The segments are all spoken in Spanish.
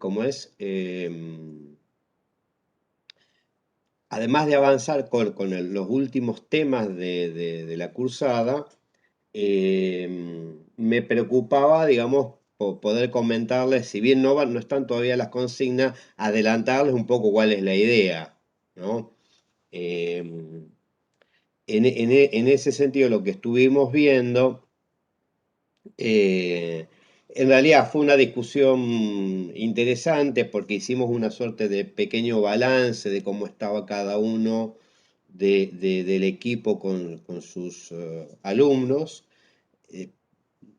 ¿cómo es? Además de avanzar con los últimos temas de la cursada, me preocupaba, digamos, poder comentarles, si bien no están todavía las consignas, adelantarles un poco cuál es la idea, ¿no? Em, en ese sentido, lo que estuvimos viendo, en realidad fue una discusión interesante porque hicimos una suerte de pequeño balance de cómo estaba cada uno del equipo con sus alumnos. Eh,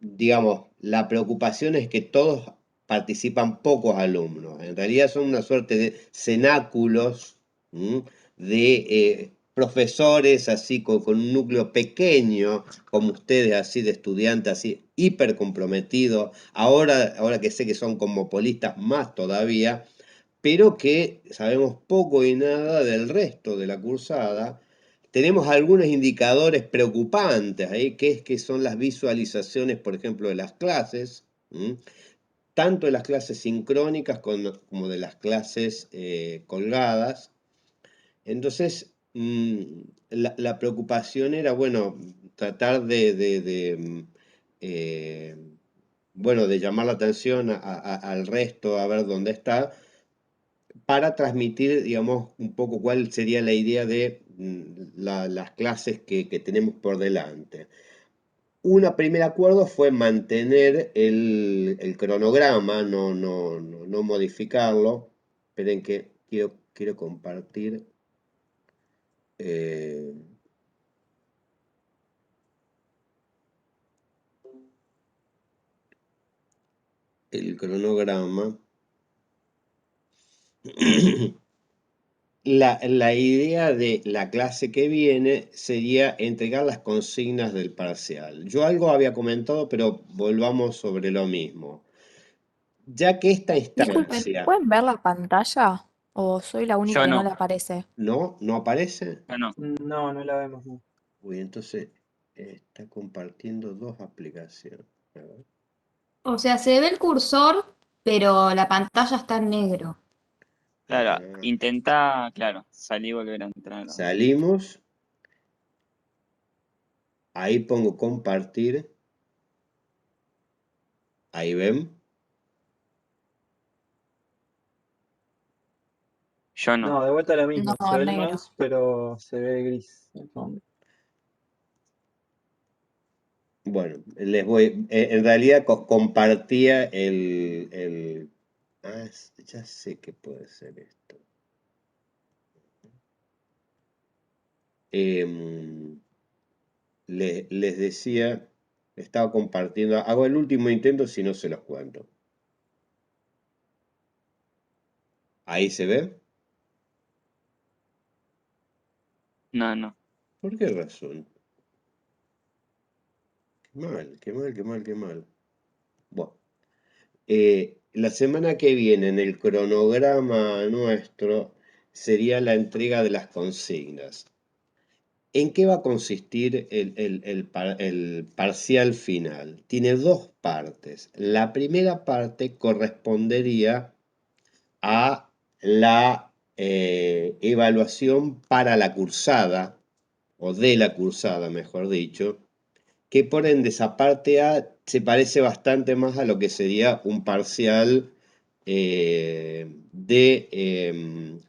digamos, la preocupación es que todos participan pocos alumnos. En realidad son una suerte de cenáculos, ¿m? De profesores así con un núcleo pequeño, como ustedes, así de estudiantes, así hiper comprometidos. Ahora que sé que son cosmopolistas más todavía, pero que sabemos poco y nada del resto de la cursada. Tenemos algunos indicadores preocupantes ahí, que son las visualizaciones, por ejemplo, de las clases, tanto de las clases sincrónicas como de las clases colgadas. Entonces, la preocupación era, bueno, tratar eh, bueno, de llamar la atención al resto, a ver dónde está, para transmitir, digamos, un poco cuál sería la idea de las clases que tenemos por delante. Un primer acuerdo fue mantener el cronograma, no modificarlo. Esperen que quiero compartir eh, el cronograma. La idea de la clase que viene sería entregar las consignas del parcial. Yo algo había comentado, pero volvamos sobre lo mismo. Ya que esta Disculpen, instancia, ¿pueden ver la pantalla? ¿O soy la única Yo que no no, le aparece? ¿no aparece? yo no. No, no la vemos. No. Uy, entonces está compartiendo dos aplicaciones. A ver. O sea, se ve el cursor, pero la pantalla está en negro. Claro, Ah, intenta, claro, salir y volver a entrar. salimos, ahí pongo compartir, ahí ven. Yo no. No, de vuelta lo No, mismo. Se ve el negro. mouse, pero se ve gris el fondo. Bueno, en realidad compartía ya sé que puede ser esto. Em, les decía, estaba compartiendo, hago el último intento si no se los cuento. Ahí se ve. No, no. ¿Por qué razón? Qué mal, qué mal, qué mal, qué mal. Bueno, la semana que viene en el cronograma nuestro sería la entrega de las consignas. ¿En qué va a consistir el parcial final? Tiene dos partes. La primera parte correspondería a la evaluación para la cursada, o de la cursada, mejor dicho, que por ende esa parte A se parece bastante más a lo que sería un parcial de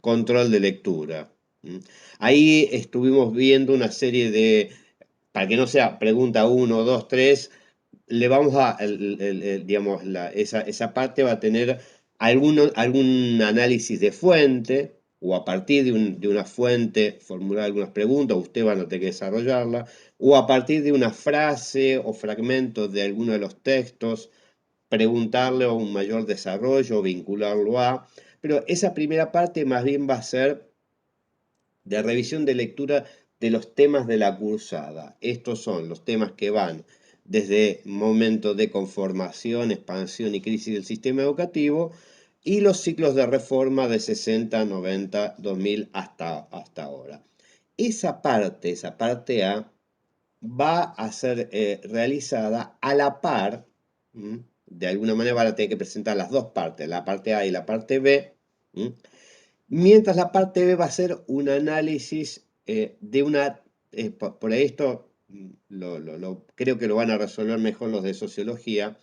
control de lectura. Ahí estuvimos viendo una serie de, para que no sea pregunta 1, 2, 3, le vamos a, digamos, esa parte va a tener algún análisis de fuente, o a partir de una fuente formular algunas preguntas, usted va a tener que desarrollarla, o a partir de una frase o fragmento de alguno de los textos, preguntarle a un mayor desarrollo o vincularlo a. Pero esa primera parte más bien va a ser de revisión de lectura de los temas de la cursada. Estos son los temas que van desde momentos de conformación, expansión y crisis del sistema educativo y los ciclos de reforma de 60, 90, 2000 hasta ahora. Esa parte A, va a ser realizada a la par, de alguna manera van a tener que presentar las dos partes, la parte A y la parte B, mientras la parte B va a ser un análisis de una, por esto creo que lo van a resolver mejor los de sociología,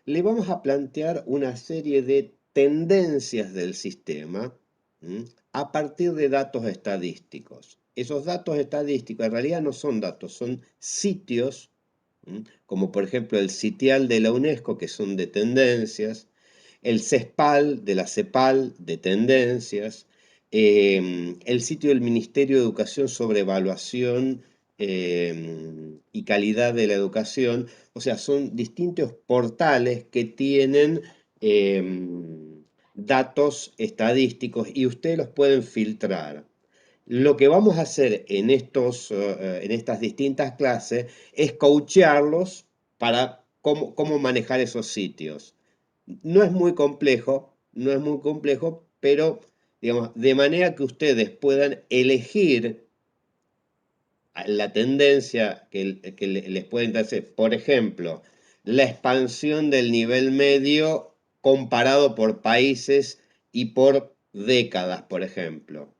le vamos a plantear una serie de tendencias del sistema a partir de datos estadísticos. Esos datos estadísticos en realidad no son datos, son sitios, como por ejemplo el sitial de la UNESCO, que son de tendencias, el CESPAL de la CEPAL de tendencias, el sitio del Ministerio de Educación sobre evaluación y calidad de la educación. O sea, son distintos portales que tienen datos estadísticos y ustedes los pueden filtrar. Lo que vamos a hacer en estas distintas clases es coachearlos para cómo manejar esos sitios. No es muy complejo, pero digamos, de manera que ustedes puedan elegir la tendencia que les puede interesar. Por ejemplo, la expansión del nivel medio comparado por países y por décadas, por ejemplo.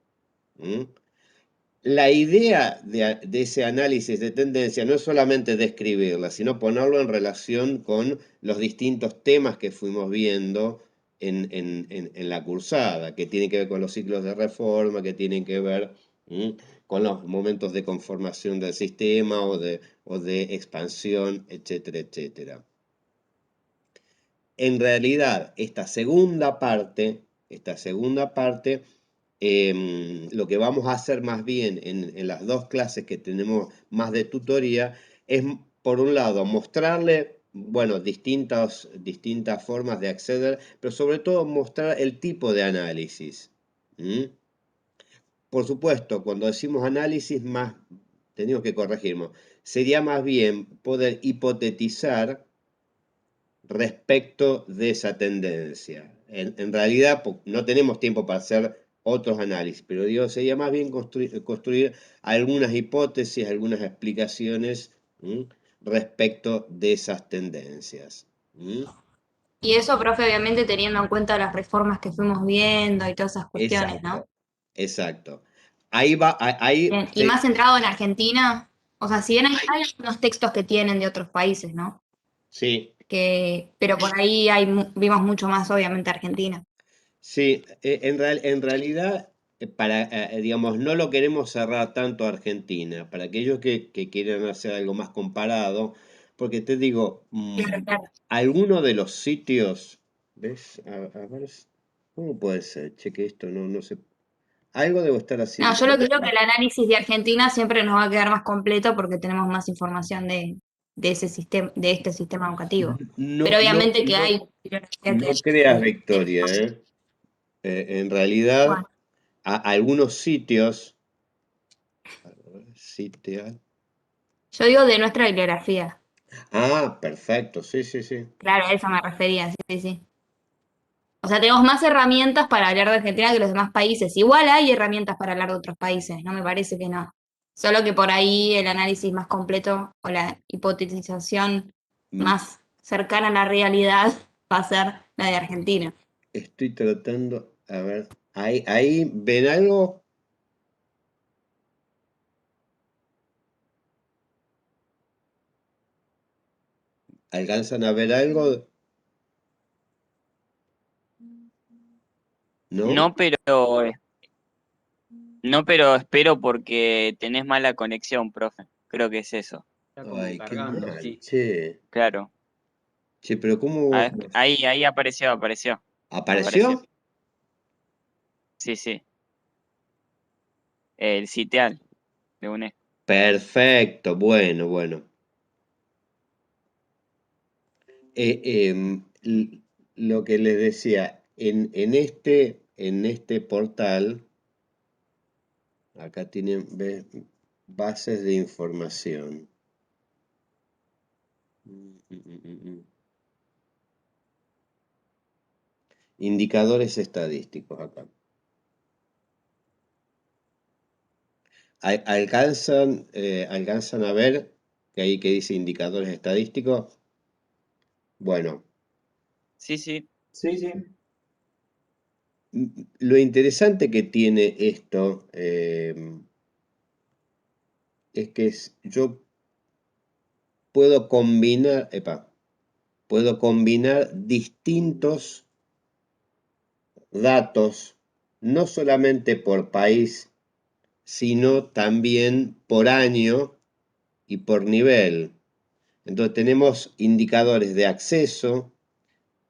La idea de ese análisis de tendencia no es solamente describirla, sino ponerlo en relación con los distintos temas que fuimos viendo en la cursada, que tienen que ver con los ciclos de reforma, que tienen que ver con los momentos de conformación del sistema o de expansión, etcétera, etcétera. En realidad, esta segunda parte, lo que vamos a hacer más bien en las dos clases que tenemos más de tutoría es, por un lado, mostrarle, bueno, distintas formas de acceder, pero sobre todo mostrar el tipo de análisis. Por supuesto, cuando decimos análisis, tenemos que corregirnos, sería más bien poder hipotetizar respecto de esa tendencia. En realidad no tenemos tiempo para hacer otros análisis, pero digo, sería más bien construir algunas hipótesis, algunas explicaciones respecto de esas tendencias. Y eso, profe, obviamente teniendo en cuenta las reformas que fuimos viendo y todas esas cuestiones, ¿no? Exacto. Ahí va, Bien, y más centrado en Argentina, o sea, si bien hay algunos textos que tienen de otros países, ¿no? Sí, Pero por ahí vimos mucho más, obviamente, Argentina. sí, en realidad, digamos, no lo queremos cerrar tanto a Argentina, para aquellos que quieran hacer algo más comparado, porque te digo, Claro, claro. alguno de los sitios, ¿ves? A ver, ¿cómo puede ser? Cheque esto, no sé. Algo debo estar No, haciendo. yo lo que creo que el análisis de Argentina siempre nos va a quedar más completo porque tenemos más información de ese sistema, de este sistema educativo. No, Pero no, obviamente que hay. no creas, Victoria, ¿eh? En realidad, Bueno, algunos sitios, a ver, sitial. yo digo de nuestra bibliografía. Ah, perfecto, sí, sí, sí. Claro, a eso me refería, sí, sí. O sea, tenemos más herramientas para hablar de Argentina que los demás países. Igual hay herramientas para hablar de otros países, no me parece que no. Solo que por ahí el análisis más completo o la hipotetización Mm, más cercana a la realidad va a ser la de Argentina. Estoy tratando, a ver, ahí ven algo. ¿Alcanzan a ver algo? ¿No? No, pero espero porque tenés mala conexión, profe. Creo que es eso. Está como Ay, qué cargando, mal, sí. che. Claro. Che, pero A ¿cómo ver, ahí apareció. Apareció. apareció? Sí, sí. El sitial de UNESCO. Perfecto, bueno, bueno. Lo que les decía, en este portal, acá tienen bases de información. Indicadores estadísticos acá. ¿Alcanzan a ver que ahí que dice indicadores estadísticos? Bueno, Sí, sí. Sí, sí. Lo interesante que tiene esto es que yo puedo combinar distintos datos, no solamente por país, sino también por año y por nivel. Entonces tenemos indicadores de acceso,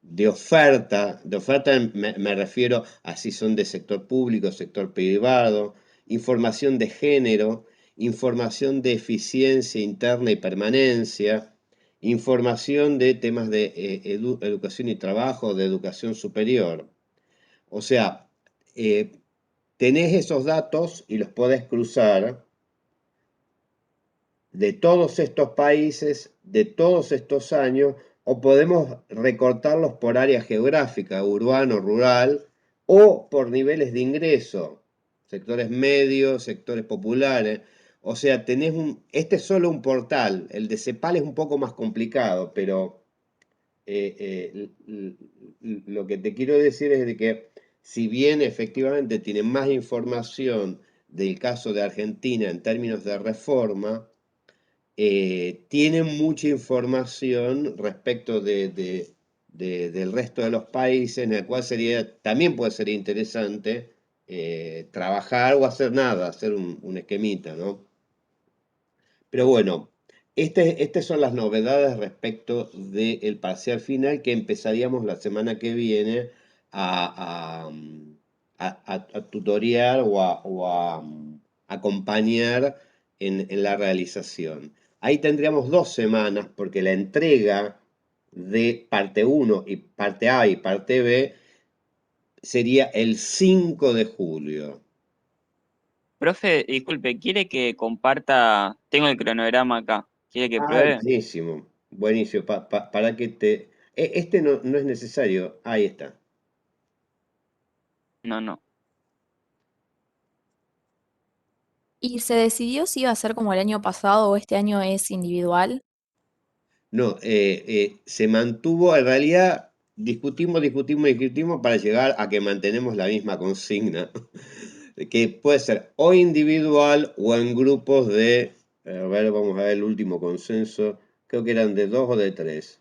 de oferta me refiero a si son de sector público, sector privado, información de género, información de eficiencia interna y permanencia, información de temas de educación y trabajo, de educación superior. O sea, tenés esos datos y los podés cruzar de todos estos países, de todos estos años, o podemos recortarlos por área geográfica, urbano, rural, o por niveles de ingreso, sectores medios, sectores populares. O sea, este es solo un portal, el de CEPAL es un poco más complicado, pero lo que te quiero decir es de que si bien efectivamente tiene más información del caso de Argentina en términos de reforma, tienen mucha información respecto del resto de los países, en el cual también puede ser interesante trabajar o hacer nada, hacer un esquemita, ¿no? Pero bueno, estas son las novedades respecto del parcial final que empezaríamos la semana que viene a, a tutorear o a acompañar en la realización. Ahí tendríamos 2 semanas porque la entrega de parte 1 y parte A y parte B sería el 5 de julio. Profe, disculpe, ¿quiere que comparta? Tengo el cronograma acá. ¿Quiere que Ah, pruebe? buenísimo, buenísimo. Para que te... Este no es necesario. Ahí está. No, no. ¿Y se decidió si iba a ser como el año pasado o este año es individual? No, se mantuvo, en realidad discutimos para llegar a que mantenemos la misma consigna, que puede ser o individual o en grupos a ver, vamos a ver el último consenso, creo que eran de 2 o de 3.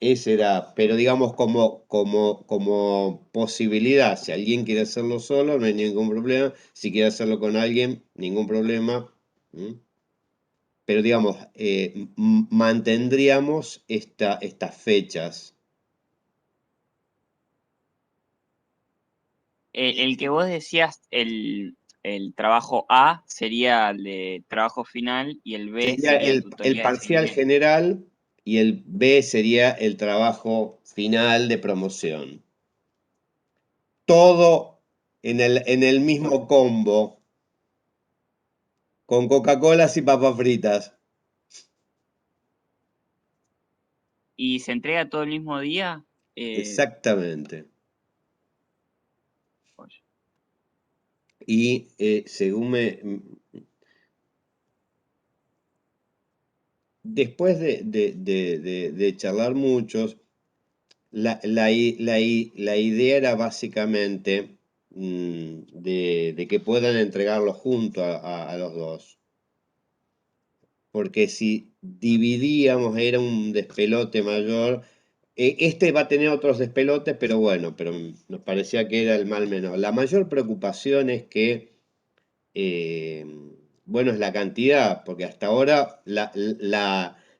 Ese era, pero digamos como posibilidad, si alguien quiere hacerlo solo, no hay ningún problema, si quiere hacerlo con alguien, ningún problema. ¿Mm? Pero digamos, mantendríamos estas fechas. El que vos decías, el trabajo A sería el de trabajo final y el B Sería sería el tutoría de parcial seguimiento. general y el B sería el trabajo final de promoción. Todo en el mismo combo, con Coca-Colas y papas fritas. ¿Y se entrega todo el mismo día? Exactamente. Oye, Y según después de charlar muchos, la idea era básicamente de que puedan entregarlo junto a los dos. Porque si dividíamos era un despelote mayor. Este va a tener otros despelotes, pero bueno, pero nos parecía que era el mal menor. La mayor preocupación es que eh, bueno, es la cantidad, porque hasta ahora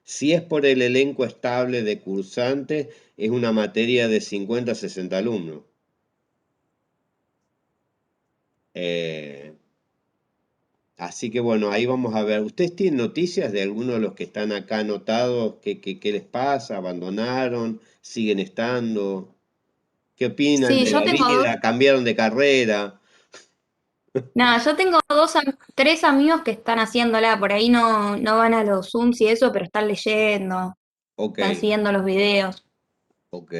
si es por el elenco estable de cursantes, es una materia de 50 a 60 alumnos. Eh, Así que bueno, ahí vamos a ver. ¿Ustedes tienen noticias de algunos de los que están acá anotados? ¿Qué les pasa? ¿Abandonaron? ¿Siguen estando? ¿Qué opinan Sí, de yo la tengo dos, vida? ¿Cambiaron de carrera? nada, yo tengo tres amigos que están haciéndola, por ahí no van a los Zooms y eso, pero están leyendo, Ok, están siguiendo los videos. ok.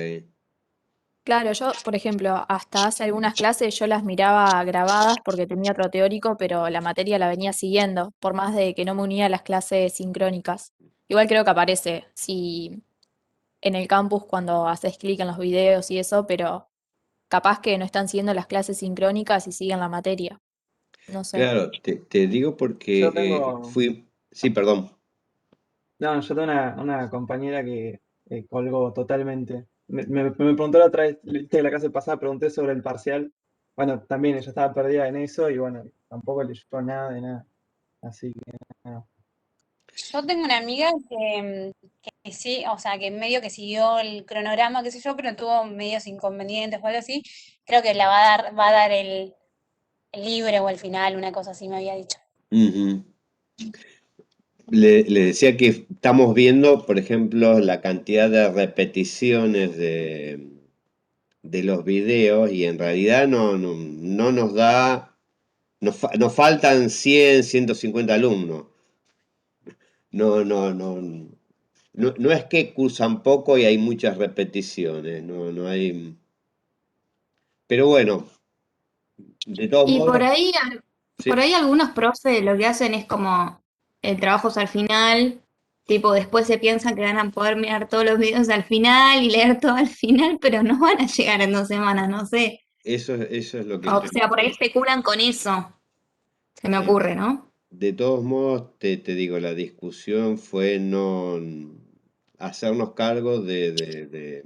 Claro, yo, por ejemplo, hasta hace algunas clases yo las miraba grabadas porque tenía otro teórico, pero la materia la venía siguiendo, por más de que no me unía a las clases sincrónicas. Igual creo que aparece si en el campus cuando haces clic en los videos y eso, pero capaz que no están siguiendo las clases sincrónicas y siguen la materia. No sé. Claro, te digo porque Yo tengo, sí, perdón. no, yo tengo una compañera que colgó totalmente. Me preguntó la otra vez, viste, que la clase pasada pregunté sobre el parcial. Bueno, también ella estaba perdida en eso y bueno, tampoco leyó nada de nada. Así que nada. Yo tengo una amiga que sí, o sea, que medio que siguió el cronograma, qué sé yo, pero tuvo medios inconvenientes o algo así. Creo que la va a dar el libre o el final, una cosa así me había dicho. Ujú. Le decía que estamos viendo, por ejemplo, la cantidad de repeticiones de los videos y en realidad no nos da, nos faltan 100, 150 alumnos. No es que cursan poco y hay muchas repeticiones, no hay. Pero bueno, de todos Y modos, por sí, ahí algunos profes lo que hacen es como el trabajo es al final, tipo después se piensan que van a poder mirar todos los videos al final y leer todo al final, pero no van a llegar en 2 semanas, no sé. eso es lo que O sea, por ahí creo. especulan con eso, se me Eh, ocurre, ¿no? De todos modos, te digo, la discusión fue no hacernos cargo de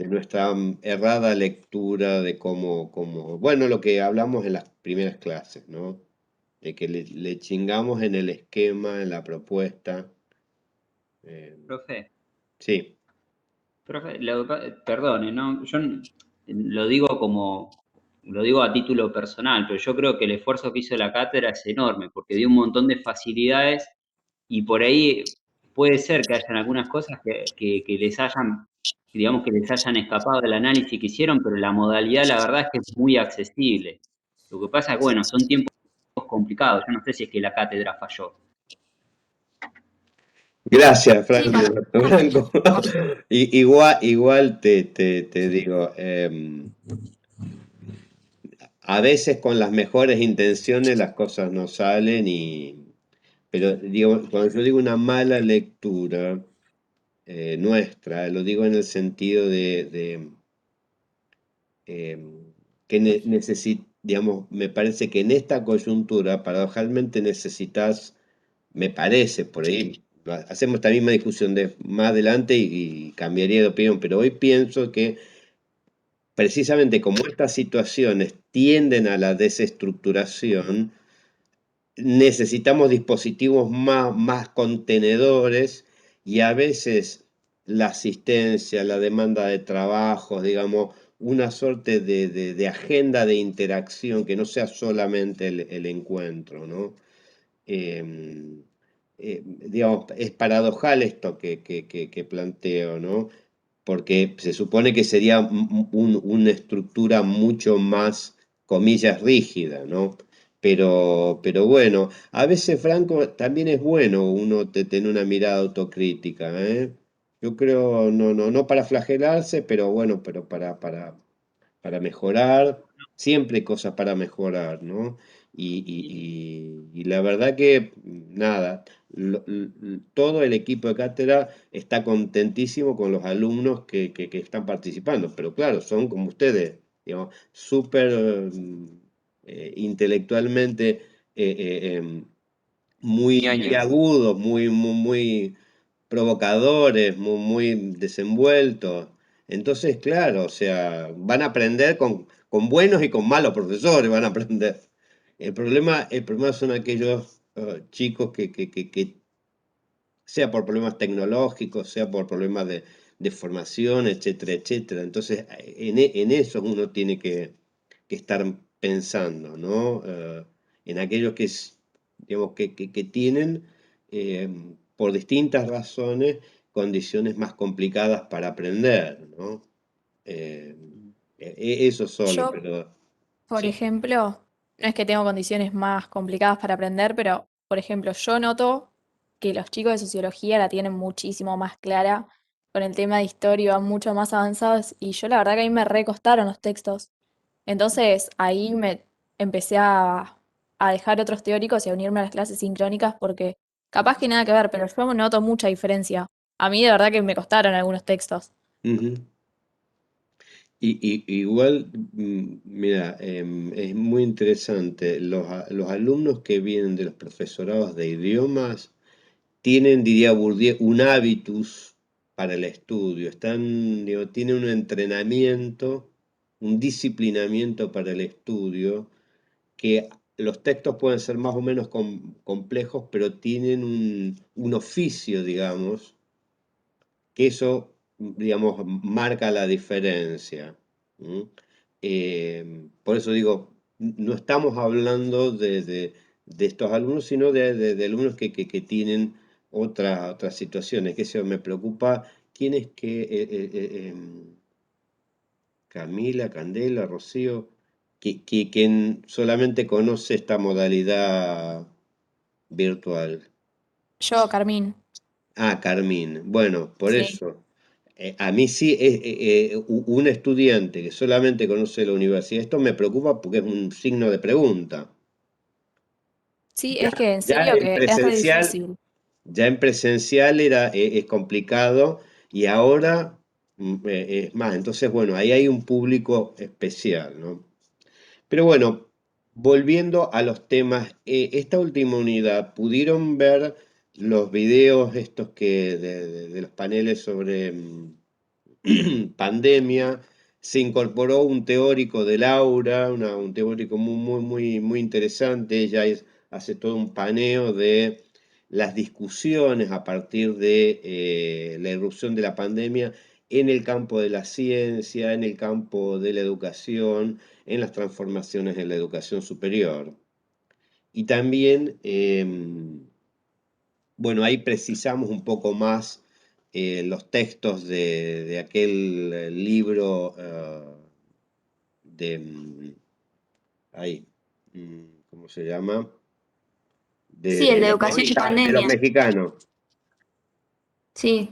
nuestra errada lectura de bueno, lo que hablamos en las primeras clases, ¿no? De que le chingamos en el esquema, en la propuesta. eh, Profe, sí, profe, perdone, ¿no? Lo digo lo digo a título personal, pero yo creo que el esfuerzo que hizo la cátedra es enorme, porque dio un montón de facilidades y por ahí puede ser que hayan algunas cosas que les hayan, digamos que les hayan escapado del análisis que hicieron, pero la modalidad la verdad es que es muy accesible. Lo que pasa es que, bueno, son tiempos complicados, yo no sé si es que la cátedra falló. gracias, Sí, para Franco. Igual te digo, a veces con las mejores intenciones las cosas no salen pero digo, cuando yo digo una mala lectura nuestra, lo digo en el sentido que digamos, me parece que en esta coyuntura, paradojalmente necesitas, me parece, por ahí, hacemos esta misma discusión de más adelante y cambiaría de opinión, pero hoy pienso que precisamente como estas situaciones tienden a la desestructuración, necesitamos dispositivos más contenedores y a veces la asistencia, la demanda de trabajo, digamos, una suerte de agenda de interacción que no sea solamente el encuentro, ¿no? Digamos, es paradojal esto que planteo, ¿no? Porque se supone que sería una estructura mucho más, comillas, rígida, ¿no? Pero bueno, a veces, Franco, también es bueno uno tener una mirada autocrítica, ¿eh? Yo creo, no para flagelarse, pero bueno, pero para mejorar, siempre hay cosas para mejorar, ¿no? Y la verdad que, nada, todo el equipo de cátedra está contentísimo con los alumnos que están participando, pero claro, son como ustedes, digamos, súper intelectualmente muy Ñoños. agudos, muy provocadores, muy desenvueltos. Entonces, claro, o sea, van a aprender con buenos y con malos profesores, van a aprender. El problema son aquellos chicos que, sea por problemas tecnológicos, sea por problemas de formación, etcétera, etcétera. Entonces, en eso uno tiene que estar pensando, ¿no? En aquellos digamos, que tienen, eh, por distintas razones, condiciones más complicadas para aprender, ¿no? Eh, eso solo, Yo, pero por sí. ejemplo, no es que tengo condiciones más complicadas para aprender, pero, por ejemplo, yo noto que los chicos de sociología la tienen muchísimo más clara con el tema de historia, van mucho más avanzados y yo la verdad que a mí me recostaron los textos. Entonces ahí me empecé a dejar otros teóricos y a unirme a las clases sincrónicas porque Capaz que nada que ver, pero yo noto mucha diferencia. A mí de verdad que me costaron algunos textos. Ujú. Igual, mira, es muy interesante. Los alumnos que vienen de los profesorados de idiomas tienen, diría Bourdieu, un hábitus para el estudio. Digo, tienen un entrenamiento, un disciplinamiento para el estudio, que los textos pueden ser más o menos complejos, pero tienen un oficio, digamos, que eso, digamos, marca la diferencia. ¿Mm? Por eso digo, no estamos hablando de estos alumnos, sino de alumnos que tienen otras situaciones. Que eso me preocupa. ¿Quién es que, Camila, Candela, Rocío, quien solamente conoce esta modalidad virtual? Yo, Carmín, Ah, Carmín. Bueno, por sí. eso. A mí sí, un estudiante que solamente conoce la universidad, esto me preocupa porque es un signo de pregunta. Sí, Ya, es que en ya serio en que es re presencial, difícil. ya en presencial es complicado y ahora es más. Entonces, bueno, ahí hay un público especial, ¿no? Pero bueno, volviendo a los temas, esta última unidad, ¿pudieron ver los videos estos de los paneles sobre pandemia? Se incorporó un teórico del aura, un teórico muy interesante. Hace todo un paneo de las discusiones a partir de la irrupción de la pandemia en el campo de la ciencia, en el campo de la educación, en las transformaciones en la educación superior. Y también, bueno, ahí precisamos un poco más los textos de aquel libro de, ahí, ¿cómo se llama? Sí, el de Los educación y mexicanos, de los pandemia. mexicanos. Sí,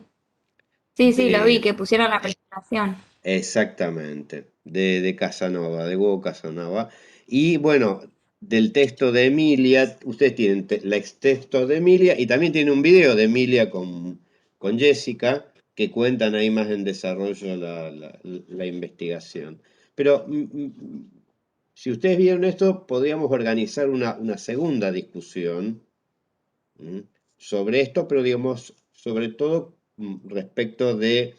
sí, sí, lo vi, De, que pusieron la presentación. Exactamente, de Casanova, de Hugo Casanova. Y bueno, del texto de Emilia, ustedes tienen el texto de Emilia y también tiene un video de Emilia con Jessica que cuentan ahí más en desarrollo la investigación. Pero si ustedes vieron esto, podríamos organizar una segunda discusión sobre esto, pero digamos, sobre todo respecto de...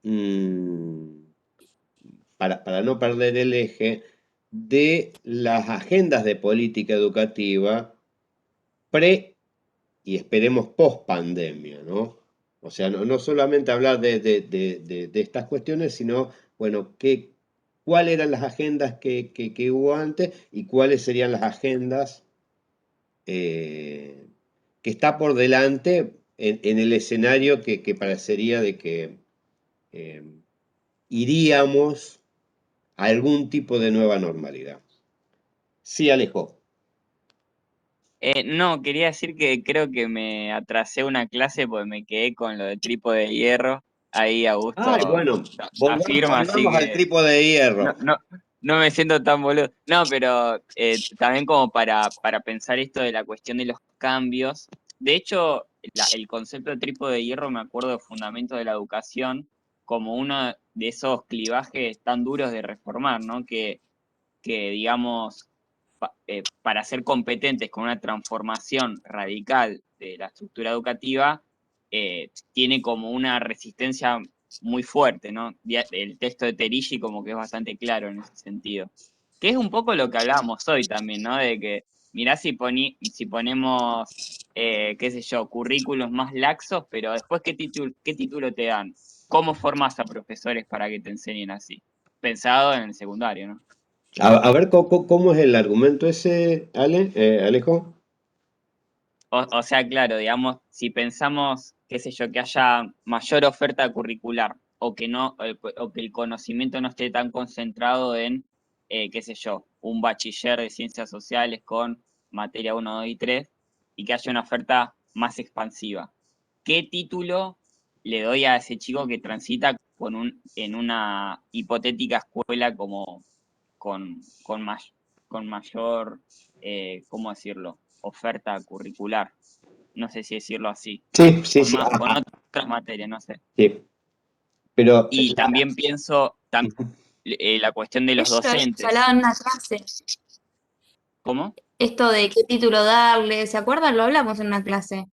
mm, para no perder el eje, de las agendas de política educativa pre y esperemos post pandemia, ¿no? O sea, no solamente hablar de estas cuestiones, sino, bueno, cuáles eran las agendas que hubo antes y cuáles serían las agendas que está por delante en el escenario que parecería de que eh, iríamos a algún tipo de nueva normalidad. Sí, Alejo. No, quería decir que creo que me atrasé una clase porque me quedé con lo de trípode de hierro. Ahí Ay, Augusto bueno, afirma, así volvamos al que trípode de no, hierro. no, no me siento tan boludo. No, pero también como para pensar esto de la cuestión de los cambios. De hecho, el concepto de trípode de hierro me acuerdo de Fundamentos de la Educación como uno de esos clivajes tan duros de reformar, ¿no? Que digamos, para ser competentes con una transformación radical de la estructura educativa, tiene como una resistencia muy fuerte, ¿no? El texto de Terigi como que es bastante claro en ese sentido. Que es un poco lo que hablábamos hoy también, ¿no? De que, mirá si ponemos, qué sé yo, currículos más laxos, pero después, qué título te dan? ¿Cómo formas a profesores para que te enseñen así? Pensado en el secundario, ¿no? A ver, ¿cómo es el argumento ese, Alejo? O sea, claro, digamos, si pensamos, qué sé yo, que haya mayor oferta curricular o que no, o que el conocimiento no esté tan concentrado en, qué sé yo, un bachiller de ciencias sociales con materia 1, 2 y 3, y que haya una oferta más expansiva. ¿Qué título le doy a ese chico que transita en una hipotética escuela como con mayor, ¿cómo decirlo?, oferta curricular? no sé si decirlo así, Sí, sí, con, sí. con otras materias, no sé. Sí. Pero Y también pienso la cuestión de los Eso lo habíamos docentes. hablado en una clase. ¿Cómo? Esto de qué título darle, ¿se acuerdan? Lo hablamos en una clase.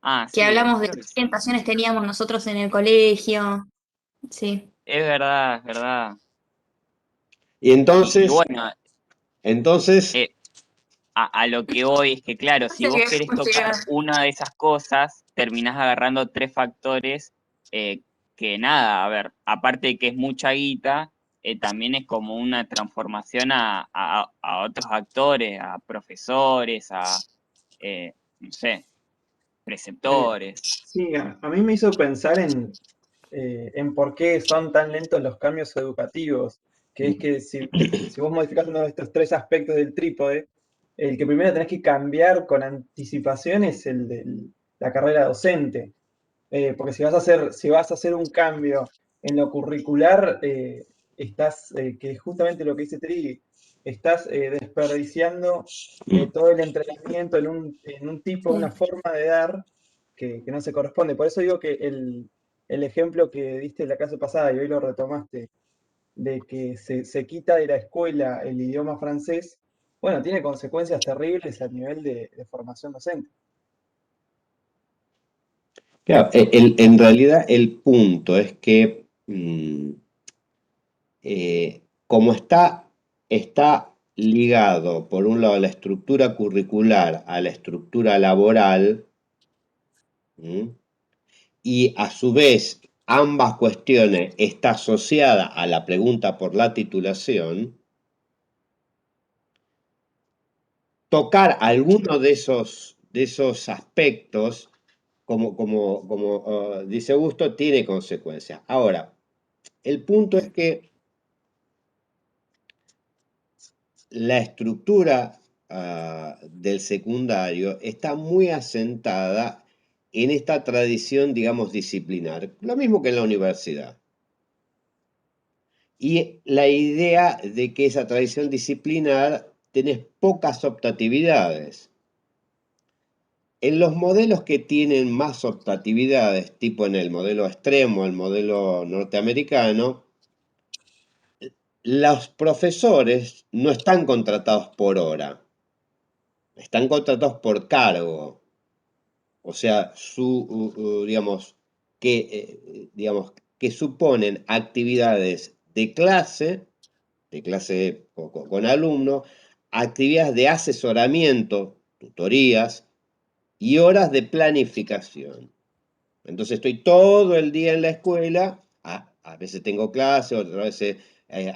Ah, Que sí, hablamos de creo qué que sí. orientaciones teníamos nosotros en el colegio. Sí. Es verdad, es verdad. y Y entonces, bueno, entonces, eh, a lo que hoy es que, claro, No si sé vos qué querés vamos a tocar llegar. una de esas cosas, terminás agarrando tres factores que nada, a ver, aparte de que es mucha guita, también es como una transformación a otros actores, a profesores, no sé, preceptores. Sí, a mí me hizo pensar en por qué son tan lentos los cambios educativos, que es que si vos modificás uno de estos tres aspectos del trípode, el que primero tenés que cambiar con anticipación es el de la carrera docente. Porque si vas a hacer un cambio en lo curricular, que es justamente lo que dice Tri, estás desperdiciando todo el entrenamiento en un tipo, una Sí. forma de dar que no se corresponde. Por eso digo que el ejemplo que diste la clase pasada y hoy lo retomaste, de que se quita de la escuela el idioma francés, bueno, tiene consecuencias terribles a nivel de formación docente. claro, en realidad el punto es que como está ligado, por un lado, la estructura curricular a la estructura laboral, ¿m? Y a su vez ambas cuestiones está asociada a la pregunta por la titulación, tocar alguno de esos aspectos, como dice Augusto, tiene consecuencias. Ahora, el punto es que la estructura del secundario está muy asentada en esta tradición, digamos, disciplinar, lo mismo que en la universidad. Y la idea de que esa tradición disciplinar tenés pocas optatividades. En los modelos que tienen más optatividades, tipo en el modelo extremo, el modelo norteamericano, los profesores no están contratados por hora, están contratados por cargo. O sea, digamos, que suponen actividades de clase con alumnos, actividades de asesoramiento, tutorías y horas de planificación. Entonces estoy todo el día en la escuela, a veces tengo clase, otras veces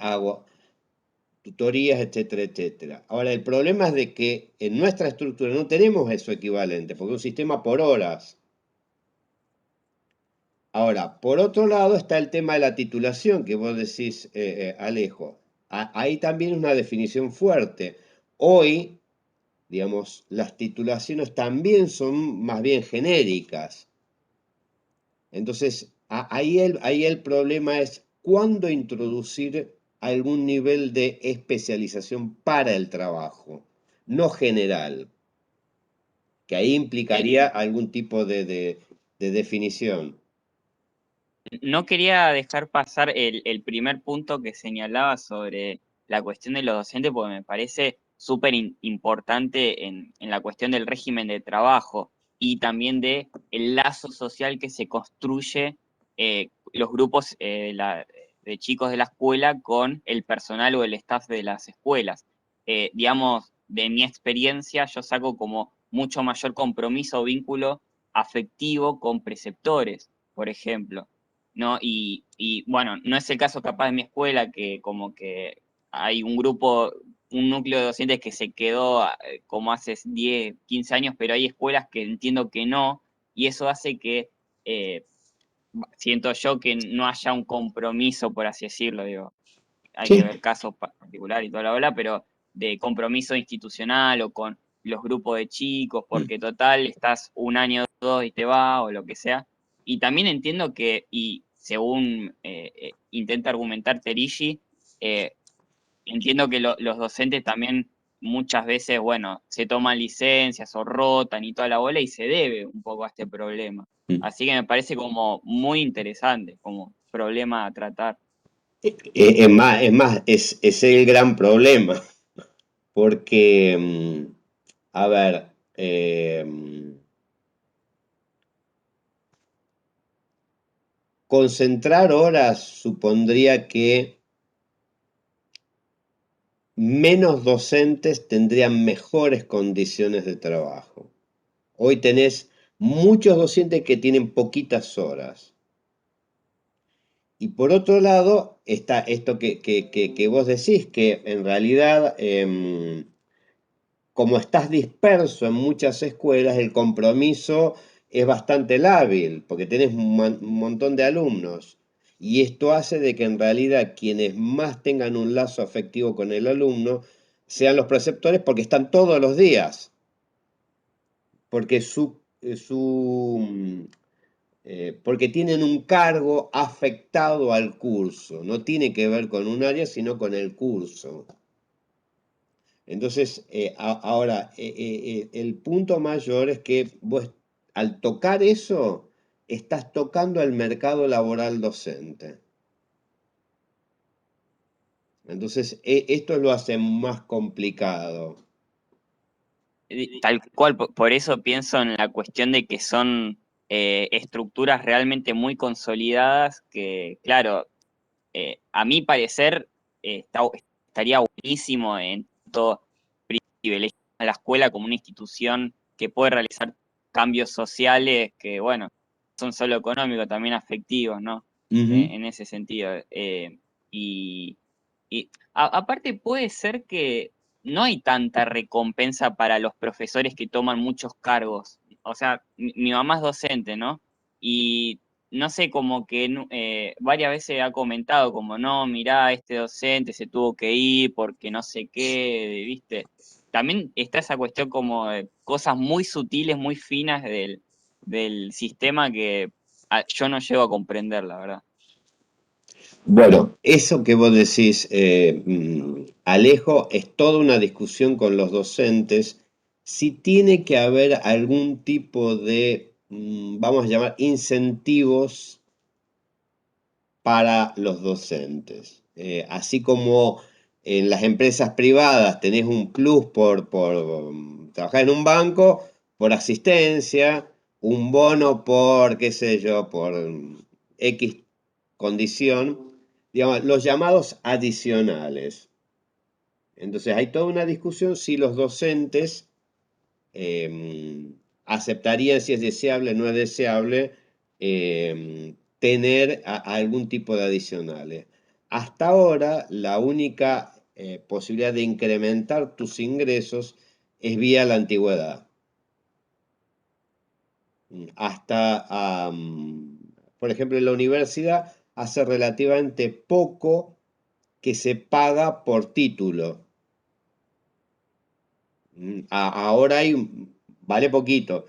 hago tutorías, etcétera, etcétera. Ahora, el problema es de que en nuestra estructura no tenemos eso equivalente, porque es un sistema por horas. Ahora, por otro lado está el tema de la titulación, que vos decís, Alejo. Ahí también es una definición fuerte. Hoy, digamos, las titulaciones también son más bien genéricas. Entonces, ahí el problema es cuándo introducir algún nivel de especialización para el trabajo, no general, que ahí implicaría algún tipo de definición. No quería dejar pasar el primer punto que señalaba sobre la cuestión de los docentes, porque me parece súper importante en la cuestión del régimen de trabajo y también de el lazo social que se construye los grupos de chicos de la escuela con el personal o el staff de las escuelas. Digamos, de mi experiencia, yo saco como mucho mayor compromiso o vínculo afectivo con preceptores, por ejemplo. ¿No? Bueno, no es el caso capaz de mi escuela, que como que hay un grupo, un núcleo de docentes que se quedó como hace 10, 15 años, pero hay escuelas que entiendo que no, y eso hace que siento yo que no haya un compromiso, por así decirlo, digo, hay que Sí, ver casos particulares y toda la bola, pero de compromiso institucional o con los grupos de chicos, porque total, estás un año o dos y te va, o lo que sea. Y también entiendo que, y según intenta argumentar Terigi, entiendo que los docentes también muchas veces, bueno, se toman licencias o rotan y toda la bola y se debe un poco a este problema. Así que me parece como muy interesante como problema a tratar. Es el gran problema, porque, a ver, concentrar horas supondría que menos docentes tendrían mejores condiciones de trabajo. Hoy tenés muchos docentes que tienen poquitas horas. Y por otro lado, está esto que vos decís, que en realidad, como estás disperso en muchas escuelas, el compromiso es bastante lábil, porque tenés un montón de alumnos. Y esto hace de que en realidad quienes más tengan un lazo afectivo con el alumno sean los preceptores, porque están todos los días. Porque porque tienen un cargo afectado al curso, no tiene que ver con un área, sino con el curso. Entonces, ahora, el punto mayor es que vos, al tocar eso, estás tocando el mercado laboral docente. Entonces, esto lo hace más complicado. Tal cual, por eso pienso en la cuestión de que son estructuras realmente muy consolidadas que, claro, a mi parecer estaría buenísimo en todo privilegiar a la escuela como una institución que puede realizar cambios sociales que, bueno, son solo económicos, también afectivos, ¿no? En ese sentido. Y aparte puede ser que no hay tanta recompensa para los profesores que toman muchos cargos. O sea, mi mamá es docente, ¿no? Y no sé, como que varias veces ha comentado como, no, mirá, este docente se tuvo que ir porque no sé qué, ¿viste? También está esa cuestión como de cosas muy sutiles, muy finas del sistema que yo no llego a comprender, la verdad. Bueno, eso que vos decís, Alejo, es toda una discusión con los docentes si tiene que haber algún tipo de, vamos a llamar, incentivos para los docentes. Así como en las empresas privadas tenés un plus por trabajar en un banco, por asistencia, un bono por, qué sé yo, por X condición, digamos, los llamados adicionales. Entonces hay toda una discusión si los docentes aceptarían si es deseable o no es deseable tener algún tipo de adicionales. Hasta ahora, la única posibilidad de incrementar tus ingresos es vía la antigüedad. Por ejemplo, en la universidad hace relativamente poco que se paga por título. Ahora vale poquito.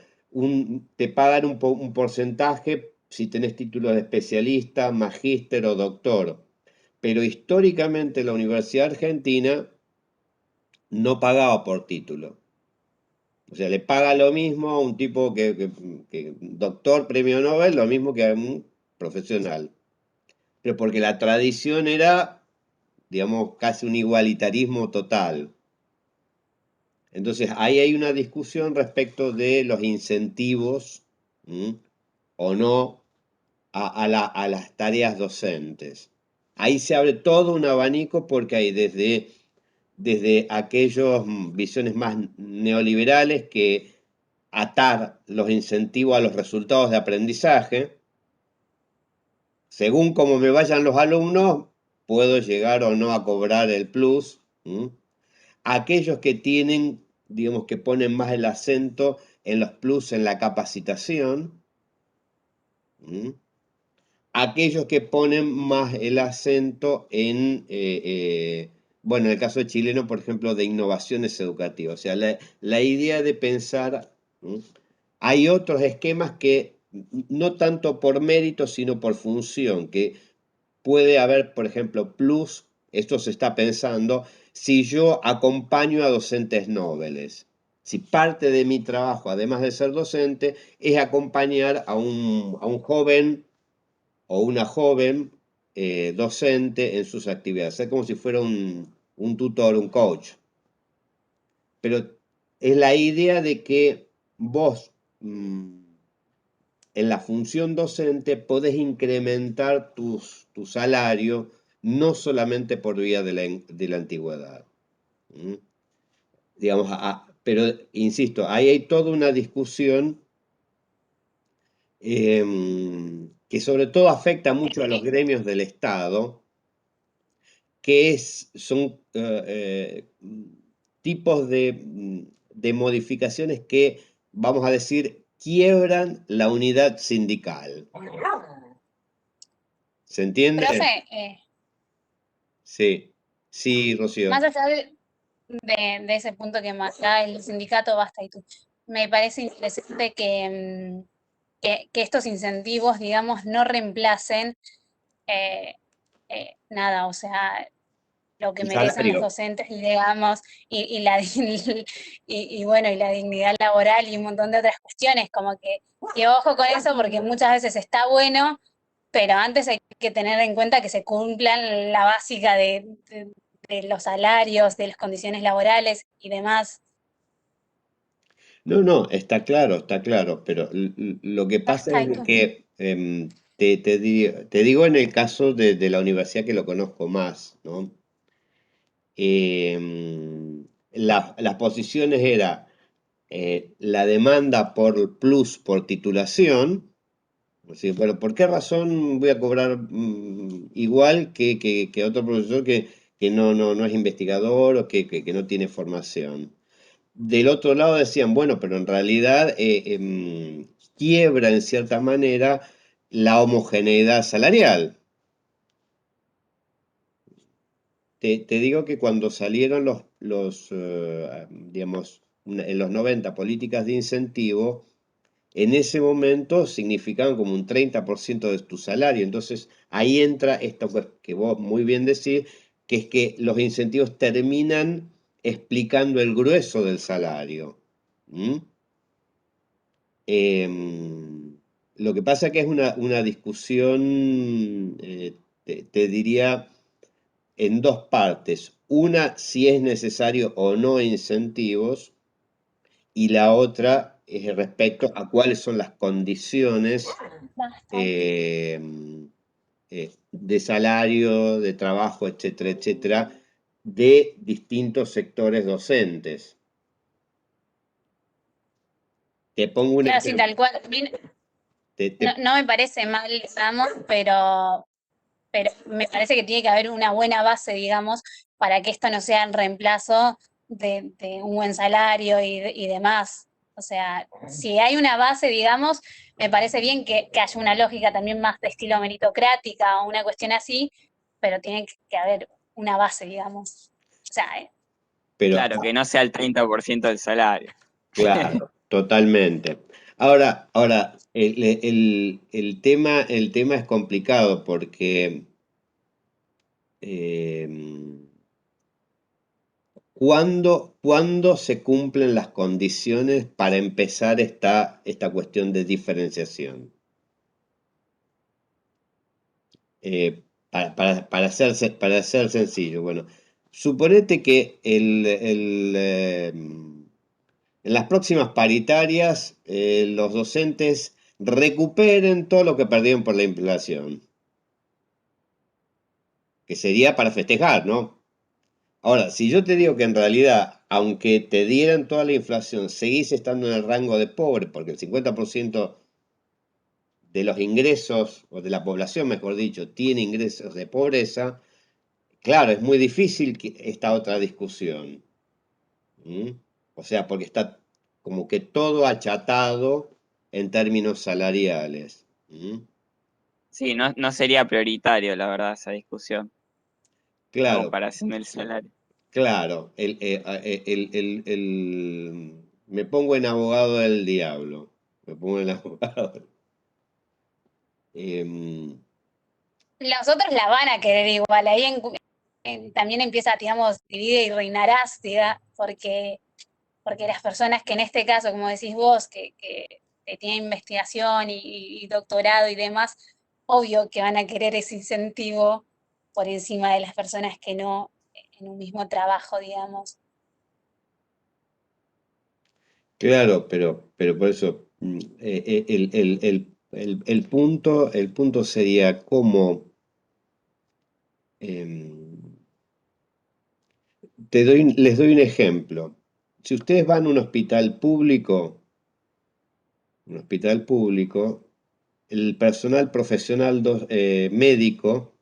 Te pagan un porcentaje si tenés título de especialista, magíster o doctor. Pero históricamente la Universidad Argentina no pagaba por título. O sea, le paga lo mismo a un tipo que doctor, premio Nobel, lo mismo que a un profesional. Pero porque la tradición era, digamos, casi un igualitarismo total. Entonces, ahí hay una discusión respecto de los incentivos o no a las tareas docentes. Ahí se abre todo un abanico porque hay desde aquellas visiones más neoliberales que atar los incentivos a los resultados de aprendizaje. Según cómo me vayan los alumnos, puedo llegar o no a cobrar el plus. Aquellos que tienen, digamos, que ponen más el acento en los plus en la capacitación. Aquellos que ponen más el acento en, bueno, en el caso de chileno, por ejemplo, de innovaciones educativas. O sea, la idea de pensar, hay otros esquemas que no tanto por mérito, sino por función, que puede haber, por ejemplo, plus, esto se está pensando, si yo acompaño a docentes nobles. Si parte de mi trabajo, además de ser docente, es acompañar a un joven o una joven docente en sus actividades. Es como si fuera un tutor, un coach. Pero es la idea de que vos, en la función docente, podés incrementar tu salario, no solamente por vía de la antigüedad. Digamos, pero insisto, ahí hay toda una discusión que sobre todo afecta mucho a los gremios del Estado, que son tipos de modificaciones que, vamos a decir, quiebran la unidad sindical. ¿Se entiende? Profe, Sí, sí, Rocío. más allá de ese punto que marca el sindicato Basta y tú, me parece interesante que estos incentivos, digamos, no reemplacen nada, o sea, lo que El merecen los salario. docentes, digamos, y bueno, y la dignidad laboral y un montón de otras cuestiones, como que ojo con eso, porque muchas veces está bueno, pero antes hay que tener en cuenta que se cumplan la básica de los salarios, de las condiciones laborales y demás. No, está claro, pero lo que pasa Basta es y de tú. que te digo en el caso de la universidad que lo conozco más, ¿no? Las posiciones era la demanda por plus por titulación, así, bueno, ¿por qué razón voy a cobrar igual que otro profesor que no es investigador o que no tiene formación? Del otro lado decían, bueno, pero en realidad quiebra en cierta manera la homogeneidad salarial. Te digo que cuando salieron digamos, en los 90 políticas de incentivo, en ese momento significaban como un 30% de tu salario. Entonces ahí entra esto que vos muy bien decís, que es que los incentivos terminan explicando el grueso del salario. ¿Mm? Lo que pasa que es una discusión, te diría, en dos partes. Una, si es necesario o no incentivos, y la otra es respecto a cuáles son las condiciones Basta y tú. de salario, de trabajo, etcétera, etcétera, de distintos sectores docentes. Te pongo un Claro, sí, ejemplo. tal cual. No me parece mal, digamos, pero me parece que tiene que haber una buena base, digamos, para que esto no sea el reemplazo de un buen salario y demás. O sea, si hay una base, digamos, me parece bien que haya una lógica también más de estilo meritocrática o una cuestión así, pero tiene que haber una base, digamos. O sea, Pero, Claro, que no sea el 30% del salario. claro, totalmente. Ahora, el tema es complicado porque ¿cuándo se cumplen las condiciones para empezar esta cuestión de diferenciación? Para ser sencillo, bueno, suponete que en las próximas paritarias los docentes recuperen todo lo que perdieron por la inflación, que sería para festejar, ¿no? Ahora, si yo te digo que en realidad, aunque te dieran toda la inflación, seguís estando en el rango de pobre, porque el 50% de los ingresos, o de la población, mejor dicho, tiene ingresos de pobreza, claro, es muy difícil esta otra discusión. O sea, porque está como que todo achatado en términos salariales. Sí, no sería prioritario, la verdad, esa discusión, la Claro, comparación del salario. claro. Me pongo en abogado del diablo. Me pongo en abogado. em, los otros la van a querer igual, ahí también empieza, digamos, divide y reinarás, porque las personas que en este caso, como decís vos, que tienen investigación y doctorado y demás, obvio que van a querer ese incentivo por encima de las personas que no en un mismo trabajo, digamos. Claro, pero por eso el punto sería cómo em, les doy un ejemplo. Si ustedes van a un hospital público, el personal profesional médico,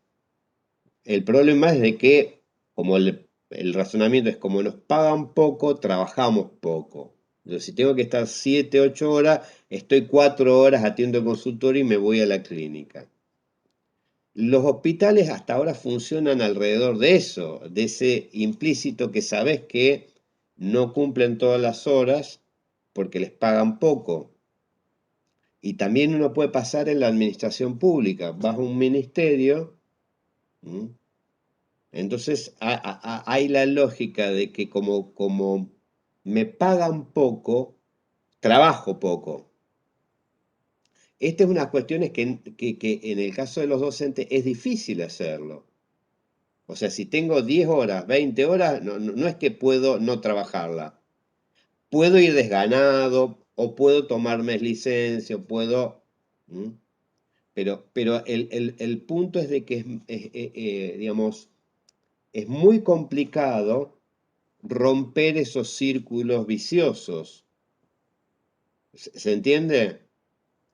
el problema es de que, como el razonamiento es como nos pagan poco, trabajamos poco. Entonces, si tengo que estar 7, 8 horas, estoy 4 horas, atiendo el consultorio y me voy a la clínica. Los hospitales hasta ahora funcionan alrededor de eso, de ese implícito que sabes que no cumplen todas las horas porque les pagan poco. Y también uno puede pasar en la administración pública. Vas a un ministerio, ¿m? Entonces hay la lógica de que como me pagan poco, trabajo poco. Esta es una cuestión que en el caso de los docentes es difícil hacerlo. O sea, si tengo 10 horas, 20 horas, no es que puedo no trabajarla. Puedo ir desganado, o puedo tomarme licencia, o puedo... ¿m? Pero el punto es de que digamos, es muy complicado romper esos círculos viciosos. ¿Se entiende?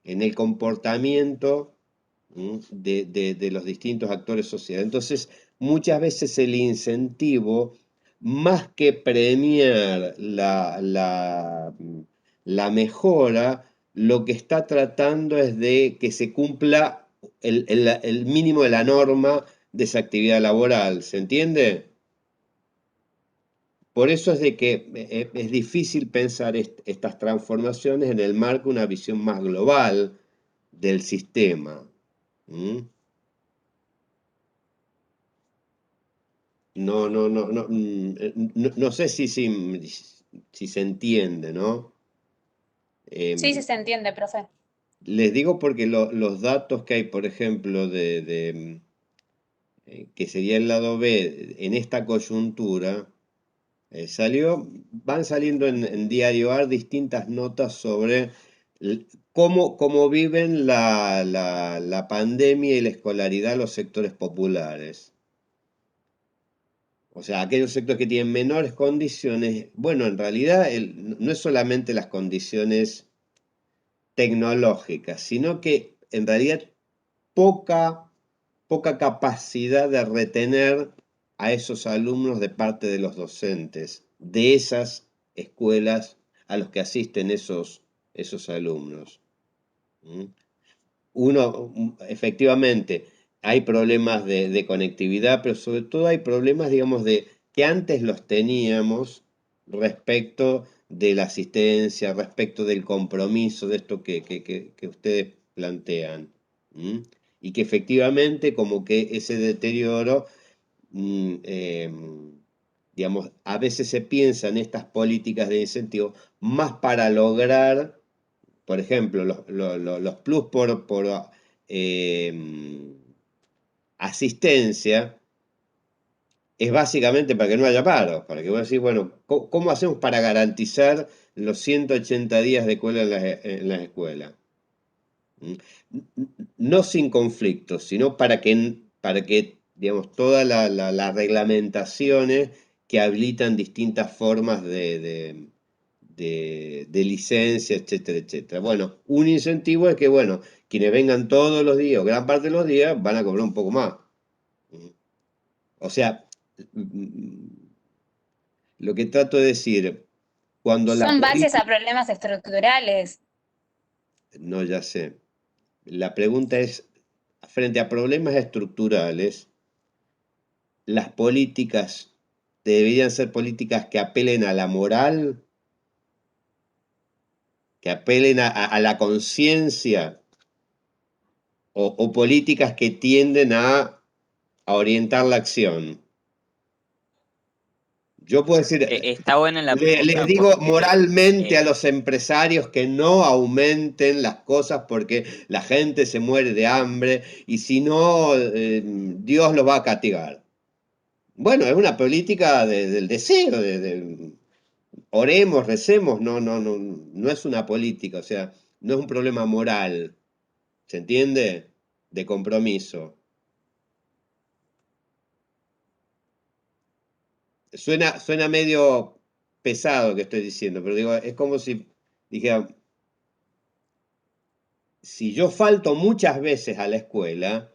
En el comportamiento de los distintos actores sociales. Entonces, muchas veces el incentivo, más que premiar la mejora, lo que está tratando es de que se cumpla el mínimo de la norma de esa actividad laboral. ¿Se entiende? Por eso es de que es difícil pensar estas transformaciones en el marco de una visión más global del sistema. ¿Mm? No sé si se entiende, ¿no? Sí, sí Em, se entiende, profe. Les digo porque los datos que hay, por ejemplo, que sería el lado B en esta coyuntura, van saliendo en Diario AR distintas notas sobre cómo viven la pandemia y la escolaridad los sectores populares. O sea, aquellos sectores que tienen menores condiciones, bueno, en realidad no es solamente las condiciones tecnológicas, sino que en realidad poca capacidad de retener a esos alumnos de parte de los docentes de esas escuelas a los que asisten esos alumnos. ¿Mm? Efectivamente, hay problemas de conectividad, pero sobre todo hay problemas, digamos, que antes los teníamos respecto de la asistencia, respecto del compromiso, de esto que ustedes plantean. ¿Mm? Y que efectivamente como que ese deterioro, digamos, a veces se piensa en estas políticas de incentivo más para lograr, por ejemplo, los plus por asistencia, es básicamente para que no haya paro, para que vos decís, bueno, ¿cómo hacemos para garantizar los 180 días de escuela en las escuelas? No sin conflictos, sino para que digamos, todas las reglamentaciones que habilitan distintas formas de licencia, etcétera, etcétera. Bueno, un incentivo es que, bueno, quienes vengan todos los días o gran parte de los días van a cobrar un poco más. O sea, lo que trato de decir, cuando la Son bases política... a problemas estructurales. No, ya sé. La pregunta es, frente a problemas estructurales, las políticas deberían ser políticas que apelen a la moral, que apelen a la conciencia, o políticas que tienden a orientar la acción. Yo puedo decir, Está buena la les pregunta digo porque moralmente a los empresarios que no aumenten las cosas porque la gente se muere de hambre y si no, Dios los va a castigar. Bueno, es una política del deseo, oremos, recemos, no es una política, o sea, no es un problema moral, ¿se entiende? De compromiso. Suena medio pesado lo que estoy diciendo, pero digo, es como si dijera, si yo falto muchas veces a la escuela,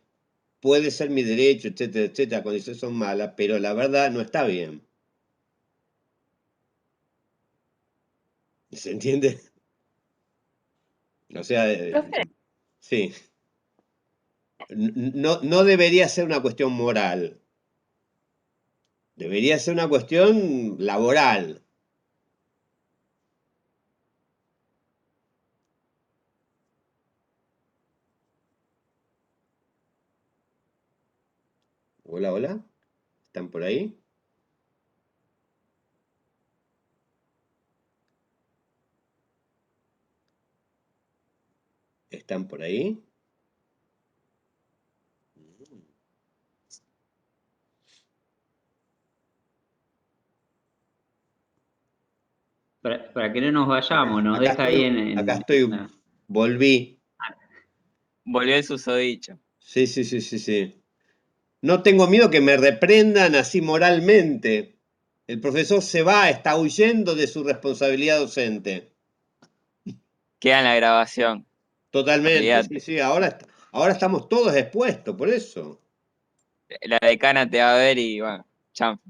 puede ser mi derecho, etcétera, etcétera, condiciones son malas, pero la verdad no está bien. ¿Se entiende? O sea, Profe, sí. No debería ser una cuestión moral, debería ser una cuestión laboral. Hola, hola, ¿están por ahí? ¿Están por ahí? Para que no nos vayamos, nos Acá deja ahí acá estoy, volví. volvió el susodicho. Sí, sí, sí, sí, sí. No tengo miedo que me reprendan así moralmente. El profesor se va, está huyendo de su responsabilidad docente. Queda en la grabación. Totalmente, sí, Olvídate. sí. Ahora estamos todos expuestos, por eso. La decana te va a ver y bueno, chao.